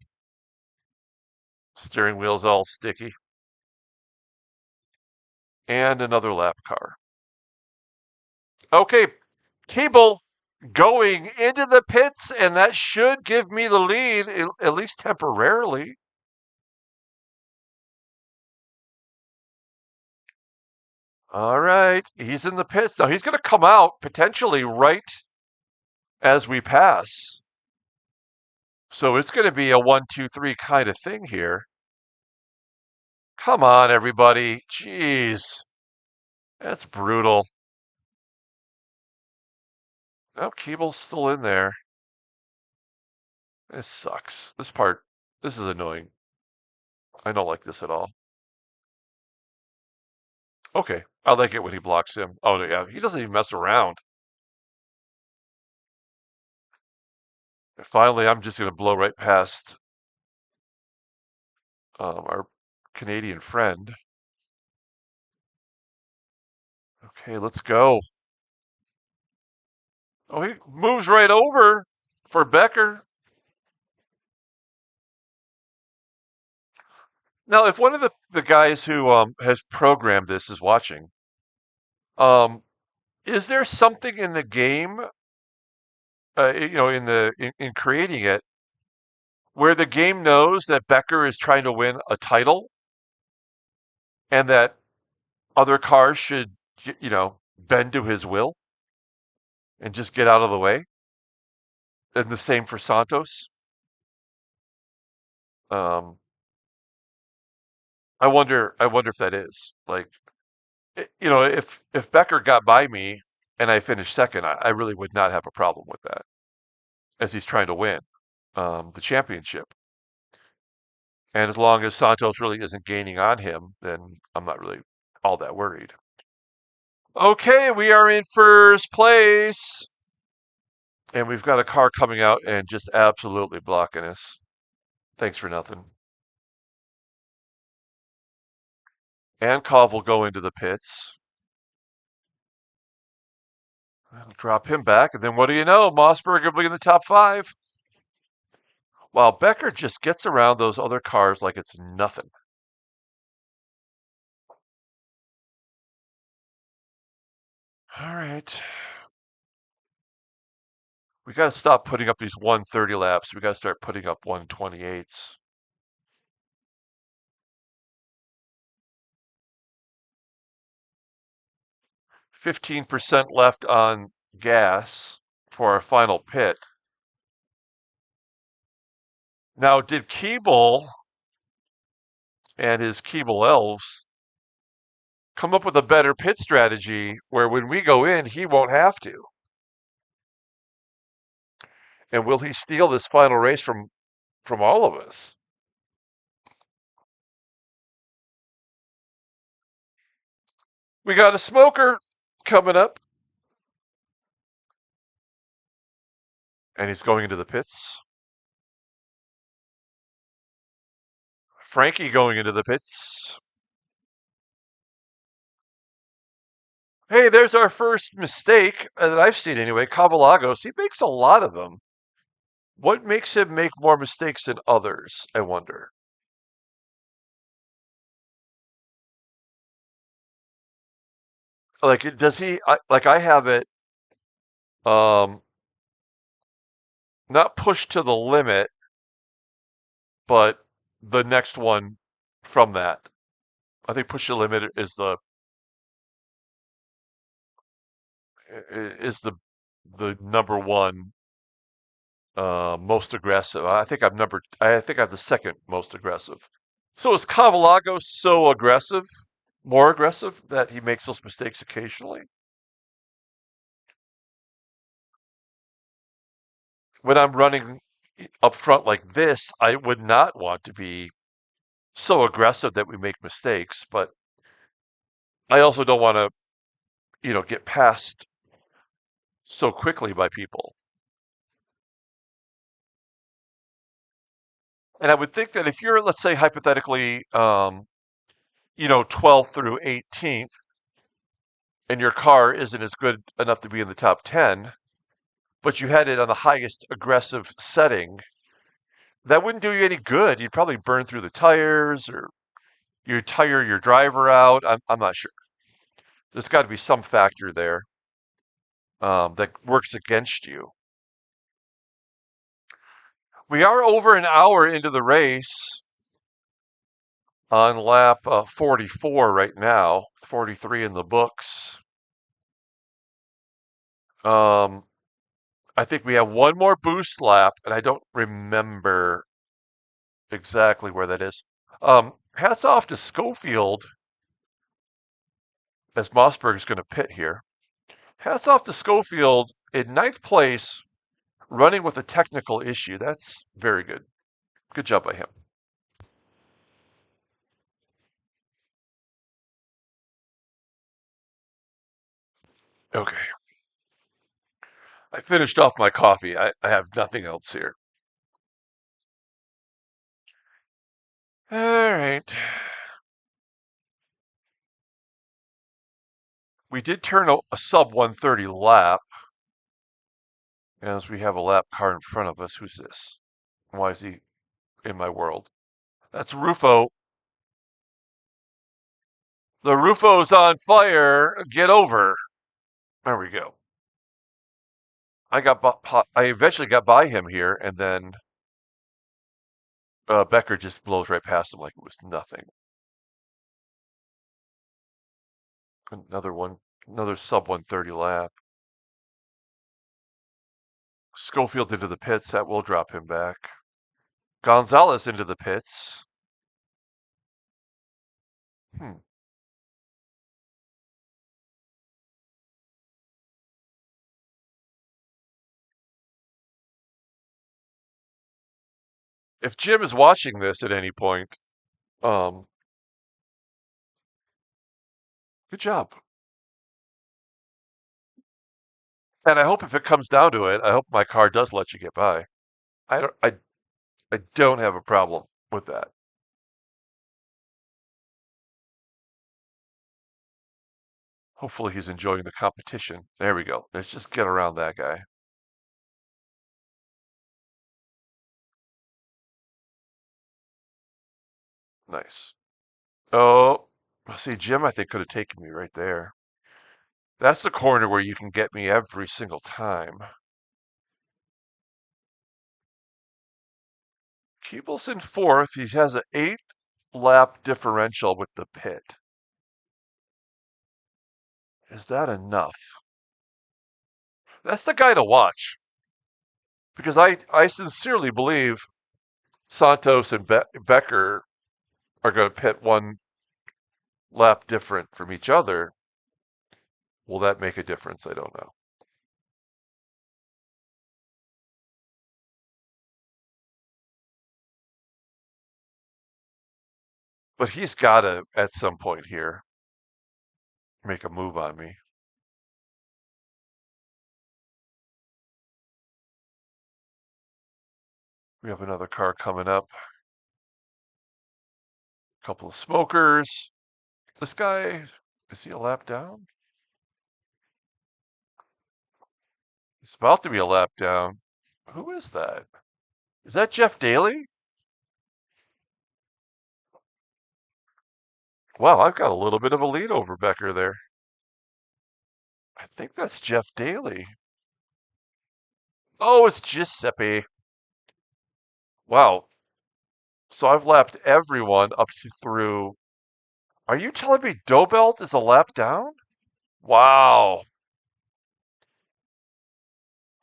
A: Steering wheel's all sticky. And another lap car. Okay, Cable going into the pits, and that should give me the lead, at least temporarily. All right, he's in the pits. Now he's going to come out potentially right as we pass. So it's going to be a 1-2-3 kind of thing here. Come on, everybody. Jeez. That's brutal. Oh, Keeble's still in there. This sucks. This is annoying. I don't like this at all. Okay, I like it when he blocks him. Oh, yeah, he doesn't even mess around. And finally, I'm just going to blow right past our Canadian friend. Okay, let's go. Oh, he moves right over for Becker. Now, if one of the guys who has programmed this is watching, um, is there something in the game, in creating it, where the game knows that Becker is trying to win a title and that other cars should, bend to his will and just get out of the way? And the same for Santos. Um, I wonder if that is like, if Becker got by me and I finished second, I really would not have a problem with that, as he's trying to win the championship. And as long as Santos really isn't gaining on him, then I'm not really all that worried. Okay, we are in first place. And we've got a car coming out and just absolutely blocking us. Thanks for nothing. Ankov will go into the pits. I'll drop him back, and then what do you know? Mossberg will be in the top 5. While Becker just gets around those other cars like it's nothing. All right. We got to stop putting up these 130 laps. We got to start putting up 128s. 15% left on gas for our final pit. Now, did Keeble and his Keeble elves come up with a better pit strategy where when we go in, he won't have to? And will he steal this final race from all of us? We got a smoker coming up. And he's going into the pits. Frankie going into the pits. Hey, there's our first mistake that I've seen anyway. Cavalagos, he makes a lot of them. What makes him make more mistakes than others, I wonder? Like, does he, like I have it, um, not pushed to the limit, but the next one from that. I think push the limit is the number one most aggressive. I think I'm the second most aggressive. So is Cavalago so aggressive, more aggressive, that he makes those mistakes occasionally? When I'm running up front like this, I would not want to be so aggressive that we make mistakes, but I also don't want to, get passed so quickly by people. And I would think that if you're, let's say, hypothetically, 12th through 18th, and your car isn't as good enough to be in the top 10, but you had it on the highest aggressive setting, that wouldn't do you any good. You'd probably burn through the tires or you'd tire your driver out. I'm not sure. There's got to be some factor there that works against you. We are over an hour into the race on lap 44 right now, 43 in the books. Um, I think we have one more boost lap, and I don't remember exactly where that is. Hats off to Schofield as Mossberg is going to pit here. Hats off to Schofield in ninth place, running with a technical issue. That's very good. Good job by him. Okay. I finished off my coffee. I have nothing else here. All right. We did turn a sub 130 lap, as we have a lap car in front of us. Who's this? Why is he in my world? That's Rufo. The Rufo's on fire. Get over. There we go. I eventually got by him here, and then Becker just blows right past him like it was nothing. Another one, another sub 130 lap. Schofield into the pits. That will drop him back. Gonzalez into the pits. Hmm. If Jim is watching this at any point, um, good job. And I hope if it comes down to it, I hope my car does let you get by. I don't, I don't have a problem with that. Hopefully he's enjoying the competition. There we go. Let's just get around that guy. Nice. Oh, see, Jim, I think could have taken me right there. That's the corner where you can get me every single time. Keeble's in fourth. He has an 8-lap differential with the pit. Is that enough? That's the guy to watch because I sincerely believe Santos and Becker are going to pit 1 lap different from each other. Will that make a difference? I don't know. But he's got to, at some point here, make a move on me. We have another car coming up. A couple of smokers. This guy, is he a lap down? He's about to be a lap down. Who is that? Is that Jeff Daly? Wow, I've got a little bit of a lead over Becker there. I think that's Jeff Daly. Oh, it's Giuseppe. Wow. So I've lapped everyone up to through. Are you telling me Dobelt is a lap down? Wow.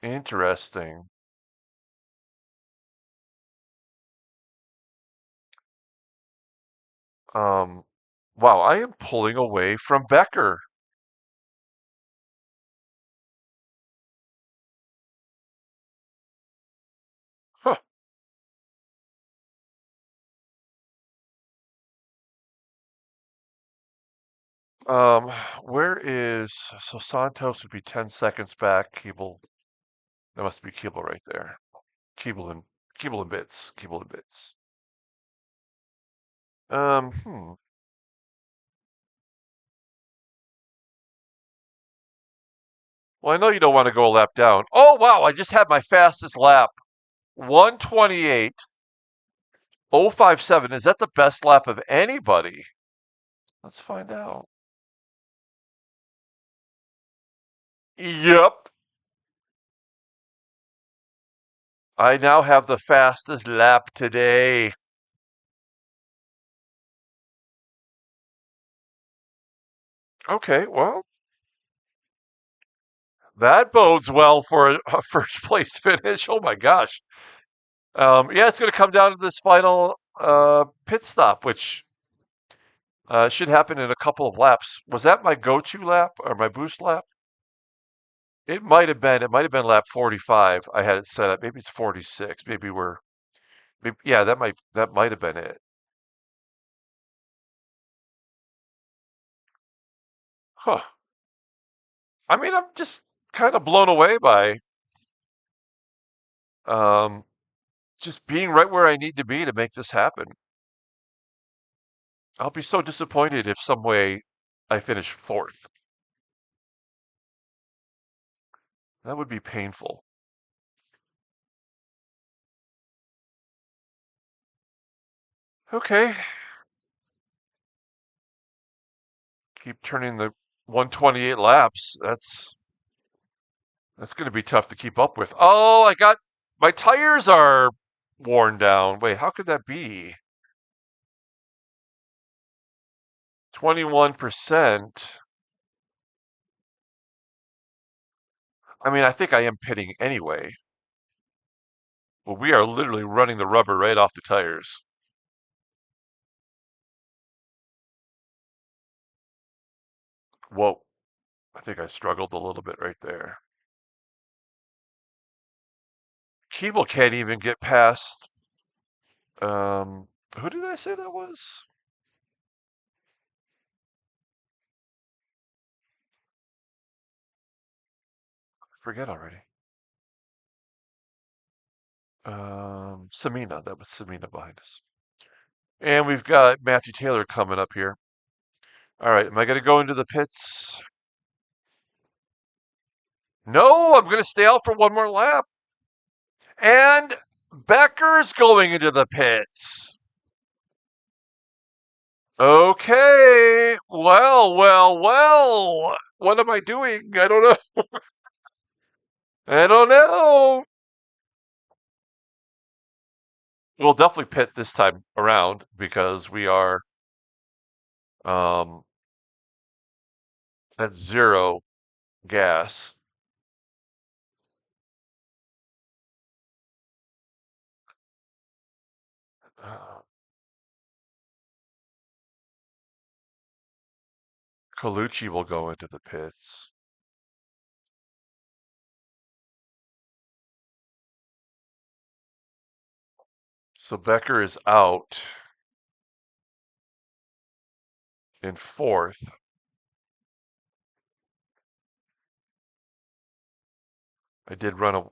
A: Interesting. Um, wow, I am pulling away from Becker. Huh. Um, where is so Santos would be 10 seconds back. Keeble, that must be Keeble right there. Keeble and Keeble and bits. Keeble and bits. Hmm. Well, I know you don't want to go a lap down. Oh wow, I just had my fastest lap. 1:28.057. Is that the best lap of anybody? Let's find out. Yep. I now have the fastest lap today. Okay, well, that bodes well for a first place finish. Oh my gosh. Yeah, it's going to come down to this final pit stop, which should happen in a couple of laps. Was that my go-to lap or my boost lap? It might have been. It might have been lap 45. I had it set up. Maybe it's 46. Maybe, yeah, that might have been it. Huh. I mean, I'm just kind of blown away by um, just being right where I need to be to make this happen. I'll be so disappointed if some way I finish fourth. That would be painful. Okay, keep turning the 128 laps. That's going to be tough to keep up with. Oh, I got my tires are worn down. Wait, how could that be? 21%. I mean, I think I am pitting anyway. Well, we are literally running the rubber right off the tires. Whoa, I think I struggled a little bit right there. Keeble can't even get past. Um, who did I say that was? I forget already. Samina. That was Samina behind us. And we've got Matthew Taylor coming up here. All right, am I going to go into the pits? No, I'm going to stay out for one more lap. And Becker's going into the pits. Okay. Well, well, well. What am I doing? I don't know. I don't know. We'll definitely pit this time around because we are um, at zero gas. Uh, Colucci will go into the pits. So Becker is out in fourth. I did run a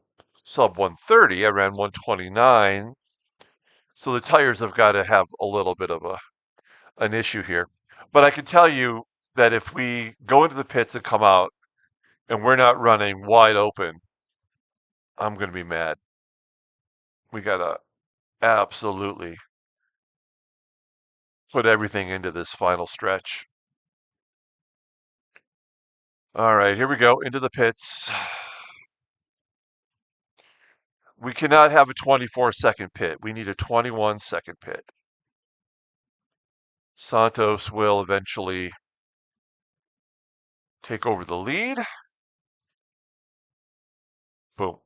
A: sub 130. I ran 129. So the tires have got to have a little bit of an issue here. But I can tell you that if we go into the pits and come out and we're not running wide open, I'm going to be mad. We got to absolutely put everything into this final stretch. All right, here we go into the pits. We cannot have a 24-second pit. We need a 21-second pit. Santos will eventually take over the lead. Boom.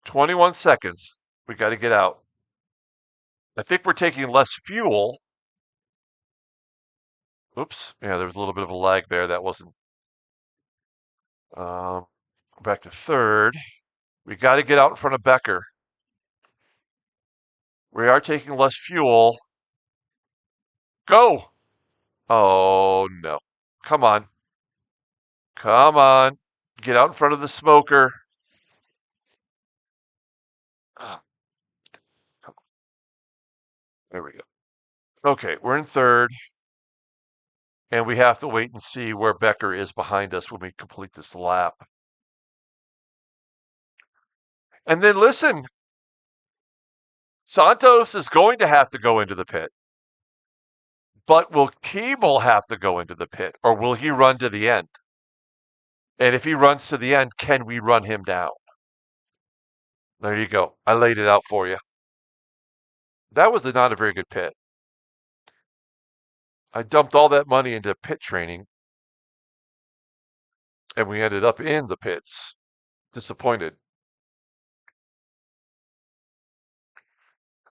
A: 21 seconds. We got to get out. I think we're taking less fuel. Oops. Yeah, there was a little bit of a lag there. That wasn't. Um, back to third. We got to get out in front of Becker. We are taking less fuel. Go. Oh, no. Come on. Come on. Get out in front of the smoker. Ah, there we go. Okay, we're in third, and we have to wait and see where Becker is behind us when we complete this lap. And then listen, Santos is going to have to go into the pit. But will Keeble have to go into the pit, or will he run to the end? And if he runs to the end, can we run him down? There you go. I laid it out for you. That was not a very good pit. I dumped all that money into pit training, and we ended up in the pits. Disappointed.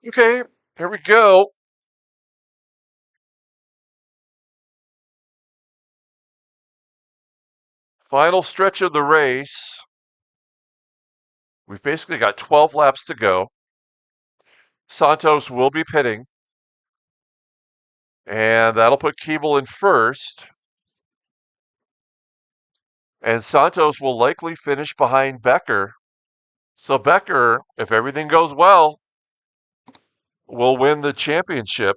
A: Okay, here we go. Final stretch of the race. We've basically got 12 laps to go. Santos will be pitting, and that'll put Keeble in first. And Santos will likely finish behind Becker. So Becker, if everything goes well, will win the championship.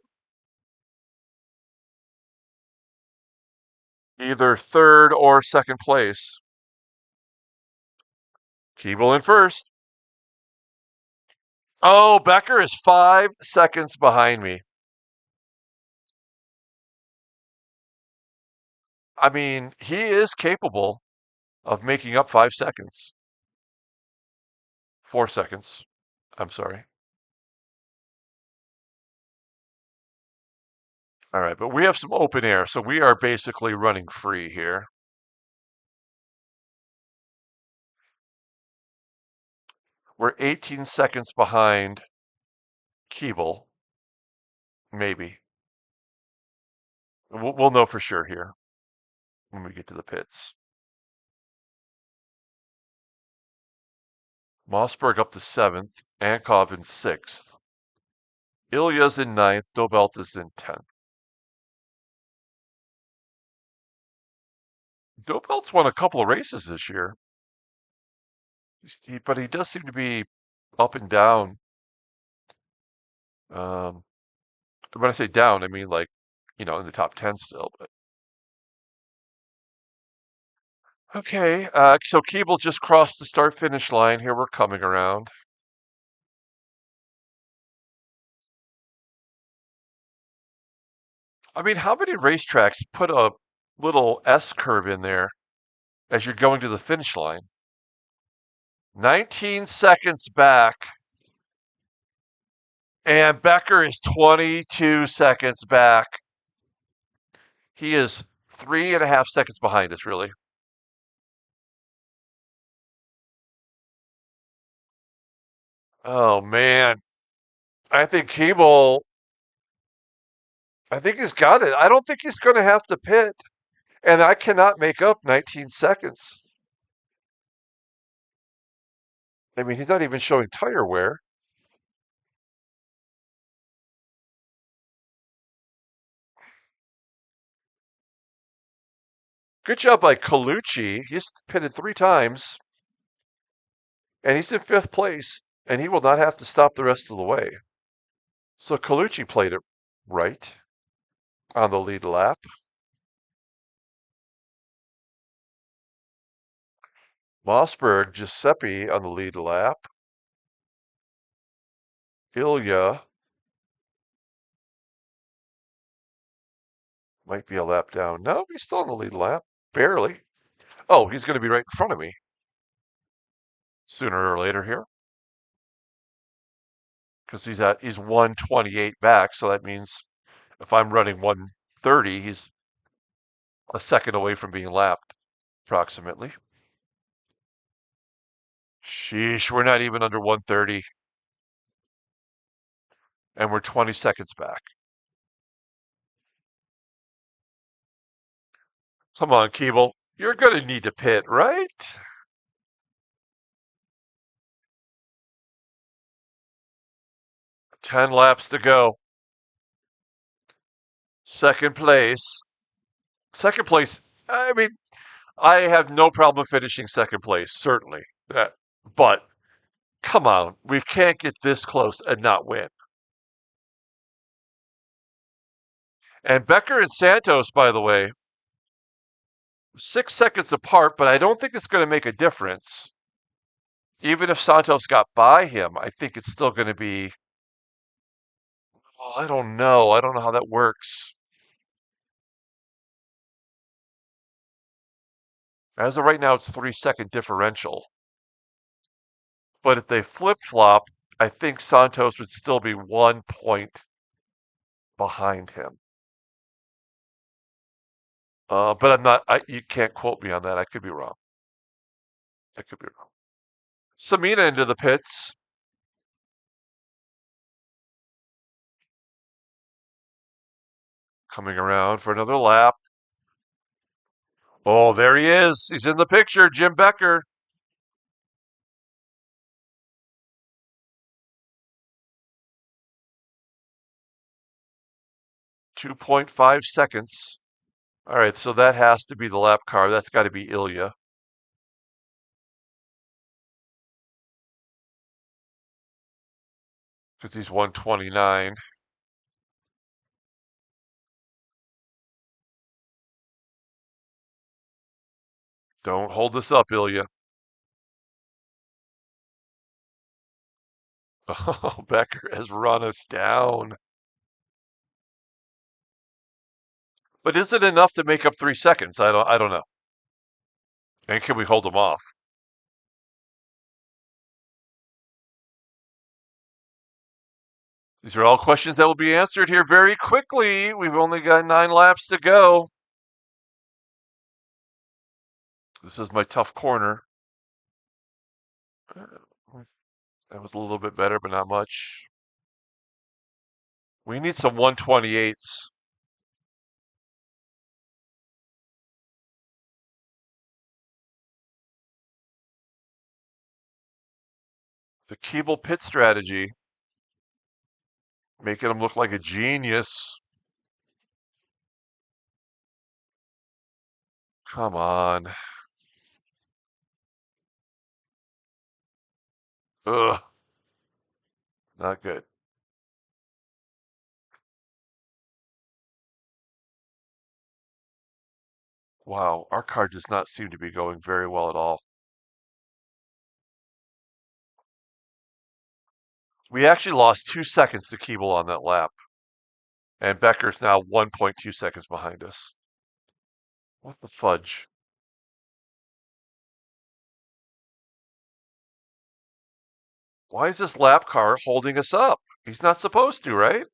A: Either third or second place. Keeble in first. Oh, Becker is 5 seconds behind me. I mean, he is capable of making up 5 seconds. 4 seconds. I'm sorry. All right, but we have some open air, so we are basically running free here. We're 18 seconds behind Keeble. Maybe. We'll know for sure here when we get to the pits. Mossberg up to 7th, Ankov in 6th. Ilya's in 9th, Dobelt is in 10th. Dobelt's won a couple of races this year, but he does seem to be up and down. Um, when I say down, I mean like, in the top 10 still. But okay, so Keeble just crossed the start-finish line. Here we're coming around. I mean, how many racetracks put a little S curve in there as you're going to the finish line? 19 seconds back, and Becker is 22 seconds back. He is 3.5 seconds behind us, really. Oh, man. I think Keeble, I think he's got it. I don't think he's going to have to pit, and I cannot make up 19 seconds. I mean, he's not even showing tire wear. Good job by Colucci. He's pitted 3 times, and he's in 5th place, and he will not have to stop the rest of the way. So Colucci played it right on the lead lap. Mossberg, Giuseppe on the lead lap. Ilya might be a lap down. No, he's still on the lead lap. Barely. Oh, he's going to be right in front of me sooner or later here. Because he's 128 back, so that means if I'm running 130, he's a second away from being lapped, approximately. Sheesh, we're not even under 130. And we're 20 seconds back. Come on, Keeble. You're going to need to pit, right? 10 laps to go. Second place. Second place, I mean, I have no problem finishing second place, certainly. But come on, we can't get this close and not win. And Becker and Santos, by the way, 6 seconds apart, but I don't think it's going to make a difference. Even if Santos got by him, I think it's still going to be. Oh, I don't know. I don't know how that works. As of right now, it's 3 second differential. But if they flip flop, I think Santos would still be 1 point behind him. But I'm not. You can't quote me on that. I could be wrong. I could be wrong. Samina into the pits, coming around for another lap. Oh, there he is. He's in the picture, Jim Becker. 2.5 seconds. All right, so that has to be the lap car. That's got to be Ilya. Because he's 129. Don't hold this up, Ilya. Oh, Becker has run us down. But is it enough to make up 3 seconds? I don't know. And can we hold him off? These are all questions that will be answered here very quickly. We've only got 9 laps to go. This is my tough corner. That was a little bit better, but not much. We need some 128s. The Keeble pit strategy, making him look like a genius. Come on. Ugh, not good. Wow, our car does not seem to be going very well at all. We actually lost 2 seconds to Keeble on that lap. And Becker's now 1.2 seconds behind us. What the fudge? Why is this lap car holding us up? He's not supposed to, right?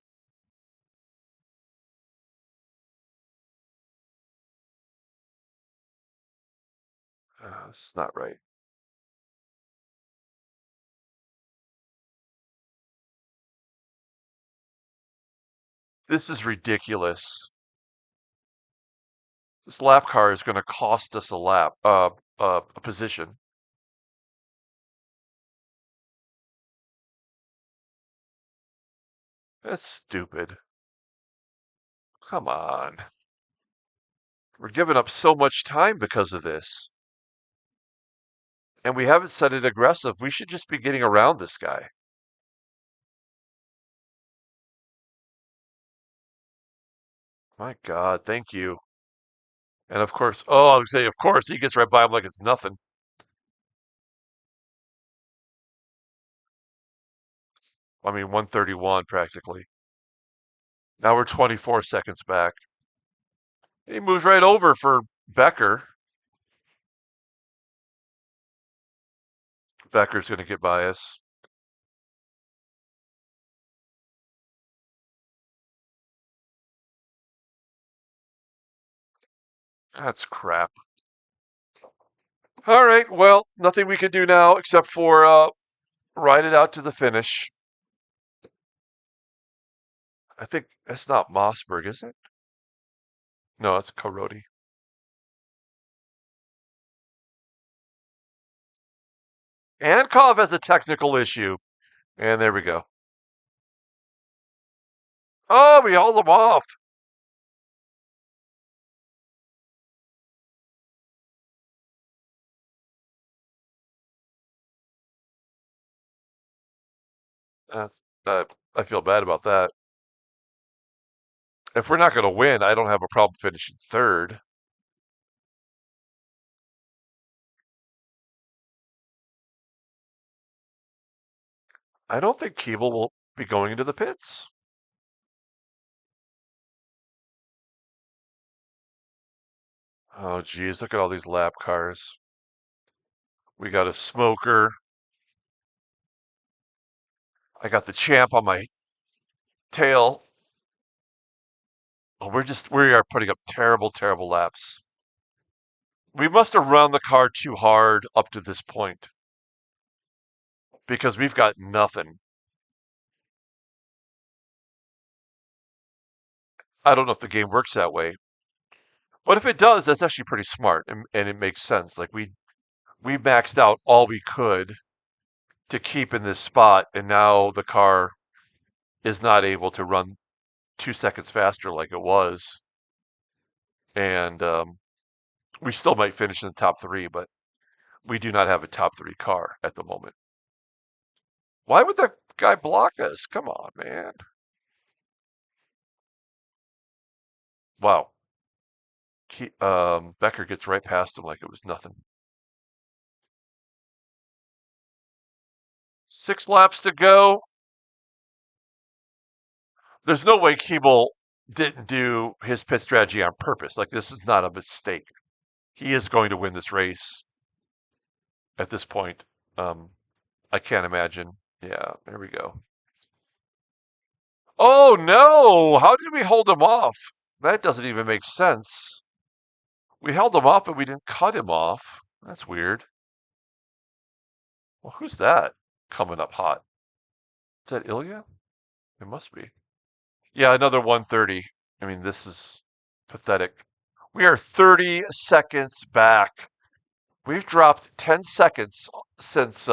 A: This is not right. This is ridiculous. This lap car is going to cost us a position. That's stupid. Come on. We're giving up so much time because of this. And we haven't set it aggressive. We should just be getting around this guy. My God, thank you. And of course, oh, I would say, of course, he gets right by him like it's nothing. I mean, 131 practically. Now we're 24 seconds back. He moves right over for Becker. Becker's going to get by us. That's crap. All right, well, nothing we can do now except for ride it out to the finish. I think that's not Mossberg, is it? No, it's Karodi. Ankov has a technical issue. And there we go. Oh, we hauled him off. That's, I feel bad about that. If we're not going to win, I don't have a problem finishing third. I don't think Keeble will be going into the pits. Oh, geez, look at all these lap cars. We got a smoker. I got the champ on my tail. Oh, we are putting up terrible, terrible laps. We must have run the car too hard up to this point because we've got nothing. I don't know if the game works that way, but if it does, that's actually pretty smart and it makes sense. Like we maxed out all we could to keep in this spot, and now the car is not able to run 2 seconds faster like it was, and we still might finish in the top three, but we do not have a top three car at the moment. Why would that guy block us? Come on, man. Wow. Becker gets right past him like it was nothing. 6 laps to go. There's no way Keeble didn't do his pit strategy on purpose. Like, this is not a mistake. He is going to win this race at this point. I can't imagine. Yeah, there we go. Oh no! How did we hold him off? That doesn't even make sense. We held him off, but we didn't cut him off. That's weird. Well, who's that coming up hot? Is that Ilya? It must be. Yeah, another 130. I mean, this is pathetic. We are 30 seconds back. We've dropped 10 seconds since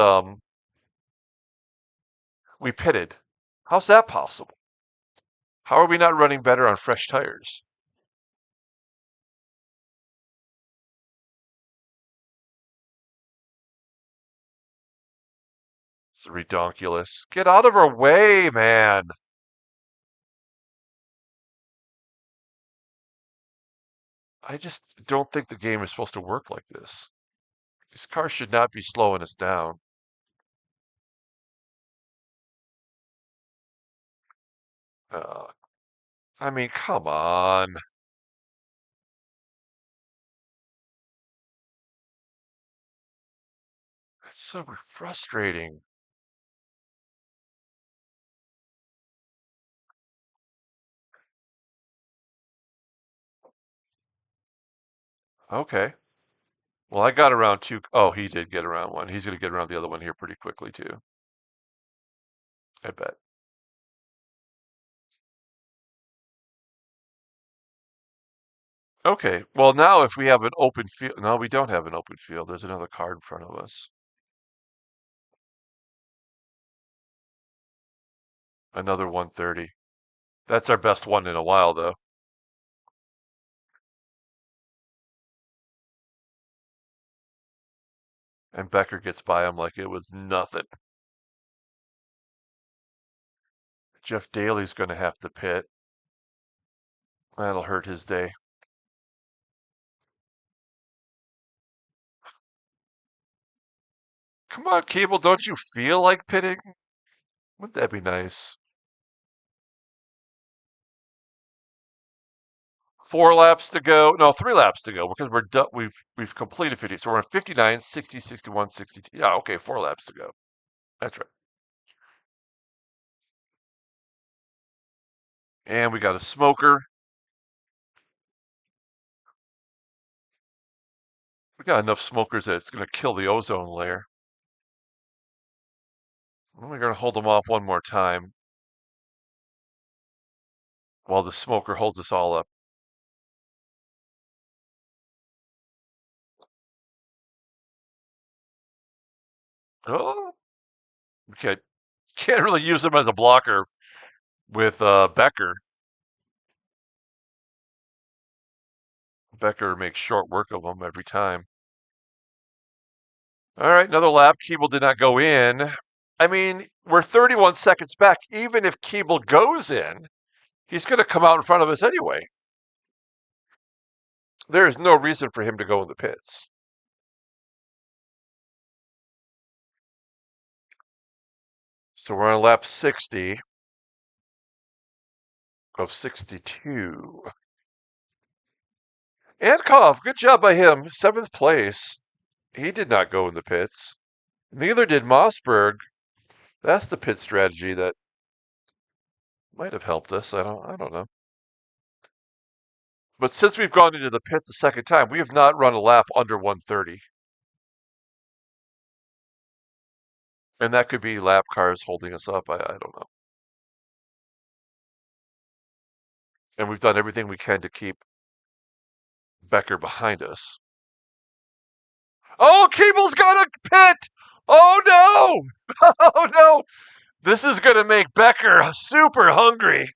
A: we pitted. How's that possible? How are we not running better on fresh tires? It's redonkulous. Get out of our way, man. I just don't think the game is supposed to work like this. These cars should not be slowing us down. Uh, I mean, come on. It's so frustrating. Okay. Well, I got around two. Oh, he did get around one. He's going to get around the other one here pretty quickly, too. I bet. Okay. Well, now if we have an open field. No, we don't have an open field. There's another car in front of us. Another 130. That's our best one in a while, though. And Becker gets by him like it was nothing. Jeff Daly's going to have to pit. That'll hurt his day. Come on, Cable, don't you feel like pitting? Wouldn't that be nice? 4 laps to go. No, 3 laps to go because we're done. We've completed 50. So we're on 59, 60, 61, 62. Yeah, okay, 4 laps to go. That's right. And we got a smoker. We got enough smokers that it's going to kill the ozone layer. We're going to hold them off one more time while the smoker holds us all up. Oh, we can't really use him as a blocker with Becker. Becker makes short work of him every time. All right, another lap. Keeble did not go in. I mean, we're 31 seconds back. Even if Keeble goes in, he's going to come out in front of us anyway. There is no reason for him to go in the pits. So we're on lap 60 of 62. Ankov, good job by him. 7th place. He did not go in the pits. Neither did Mossberg. That's the pit strategy that might have helped us. I don't know. But since we've gone into the pit the second time, we have not run a lap under 130. And that could be lap cars holding us up. I don't know. And we've done everything we can to keep Becker behind us. Oh, Keeble's got a pit! Oh no! Oh no! This is going to make Becker super hungry.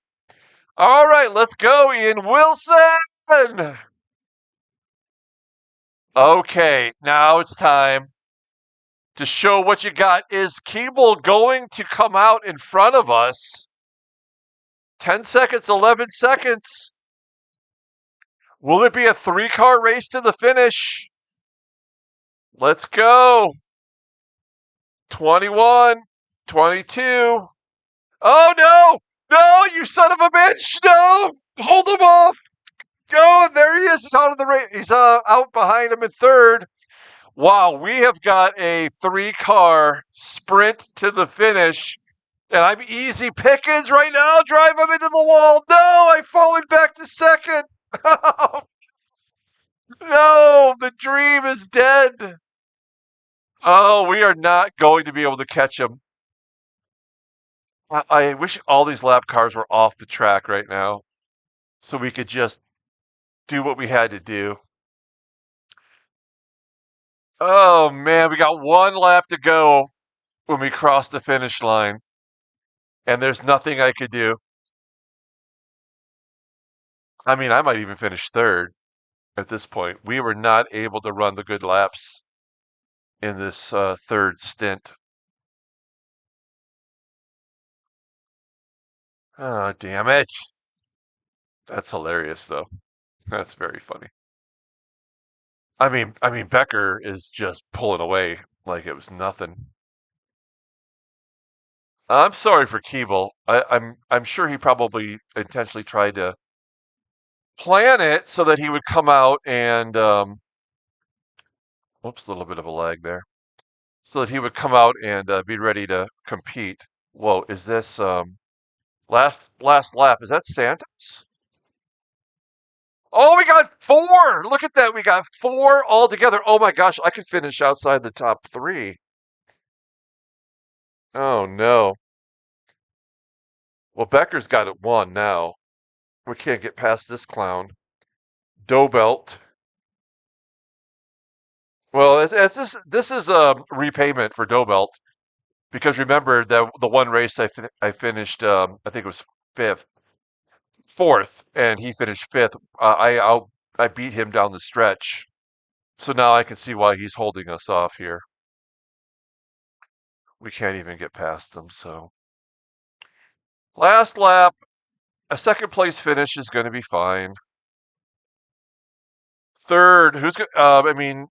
A: All right, let's go, Ian Wilson! Okay, now it's time to show what you got. Is Keeble going to come out in front of us? 10 seconds, 11 seconds. Will it be a 3-car race to the finish? Let's go. 21, 22. Oh, no. No, you son of a bitch. No. Hold him off. Oh, there he is. He's out of the race. He's out behind him in third. Wow, we have got a 3-car sprint to the finish. And I'm easy pickings right now. Drive him into the wall. No, I've fallen back to second. No, the dream is dead. Oh, we are not going to be able to catch him. I wish all these lap cars were off the track right now so we could just do what we had to do. Oh, man, we got 1 lap to go when we cross the finish line, and there's nothing I could do. I mean, I might even finish third at this point. We were not able to run the good laps in this third stint. Oh, damn it. That's hilarious, though. That's very funny. I mean, Becker is just pulling away like it was nothing. I'm sorry for Keeble. I'm sure he probably intentionally tried to plan it so that he would come out and whoops, a little bit of a lag there. So that he would come out and be ready to compete. Whoa, is this last lap? Is that Santos? Oh, we got 4! Look at that. We got 4 altogether. Oh my gosh, I could finish outside the top 3. Oh no. Well, Becker's got it 1 now. We can't get past this clown. Dobelt. Well, this is a repayment for Dobelt because remember that the one race I finished I think it was 4th, and he finished 5th. I beat him down the stretch, so now I can see why he's holding us off here. We can't even get past him. So last lap, a 2nd place finish is going to be fine. 3rd, who's going? I mean,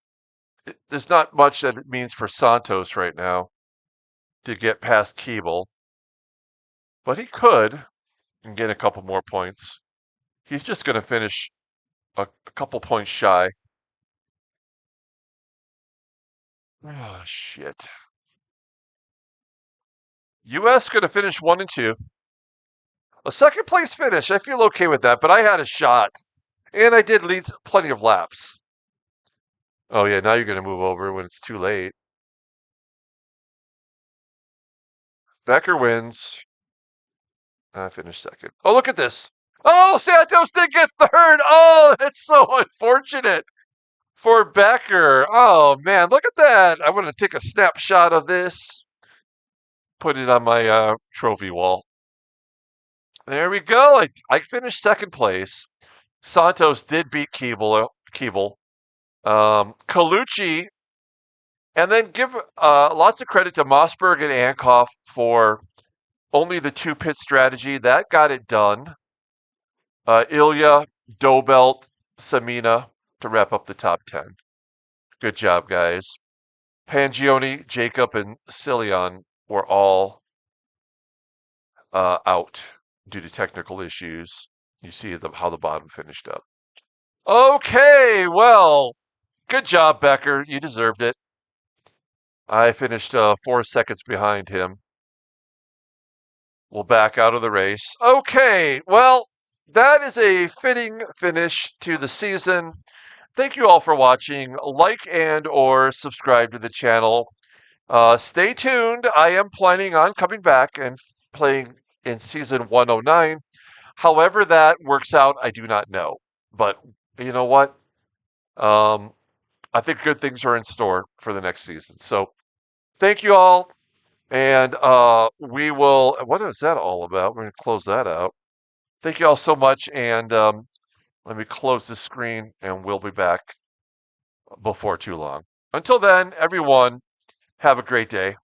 A: there's not much that it means for Santos right now to get past Keeble, but he could and get a couple more points. He's just going to finish a couple points shy. Oh, shit. US going to finish 1 and 2. A 2nd place finish. I feel okay with that, but I had a shot. And I did lead plenty of laps. Oh, yeah, now you're going to move over when it's too late. Becker wins. I finished 2nd. Oh, look at this. Oh, Santos did get 3rd. Oh, that's so unfortunate for Becker. Oh, man, look at that. I want to take a snapshot of this. Put it on my trophy wall. There we go. I finished 2nd place. Santos did beat Keeble. Colucci And then give lots of credit to Mossberg and Ankoff for only the two pit strategy. That got it done. Ilya, Dobelt, Samina to wrap up the top 10. Good job, guys. Pangioni, Jacob, and Silion were all out due to technical issues. You see how the bottom finished up. Okay, well, good job, Becker. You deserved it. I finished 4 seconds behind him. We'll back out of the race. Okay, well, that is a fitting finish to the season. Thank you all for watching. Like and or subscribe to the channel. Stay tuned. I am planning on coming back and playing in season 109. However that works out, I do not know. But you know what? Um, I think good things are in store for the next season. So thank you all. And we will. What is that all about? We're going to close that out. Thank you all so much. And let me close the screen and we'll be back before too long. Until then, everyone, have a great day.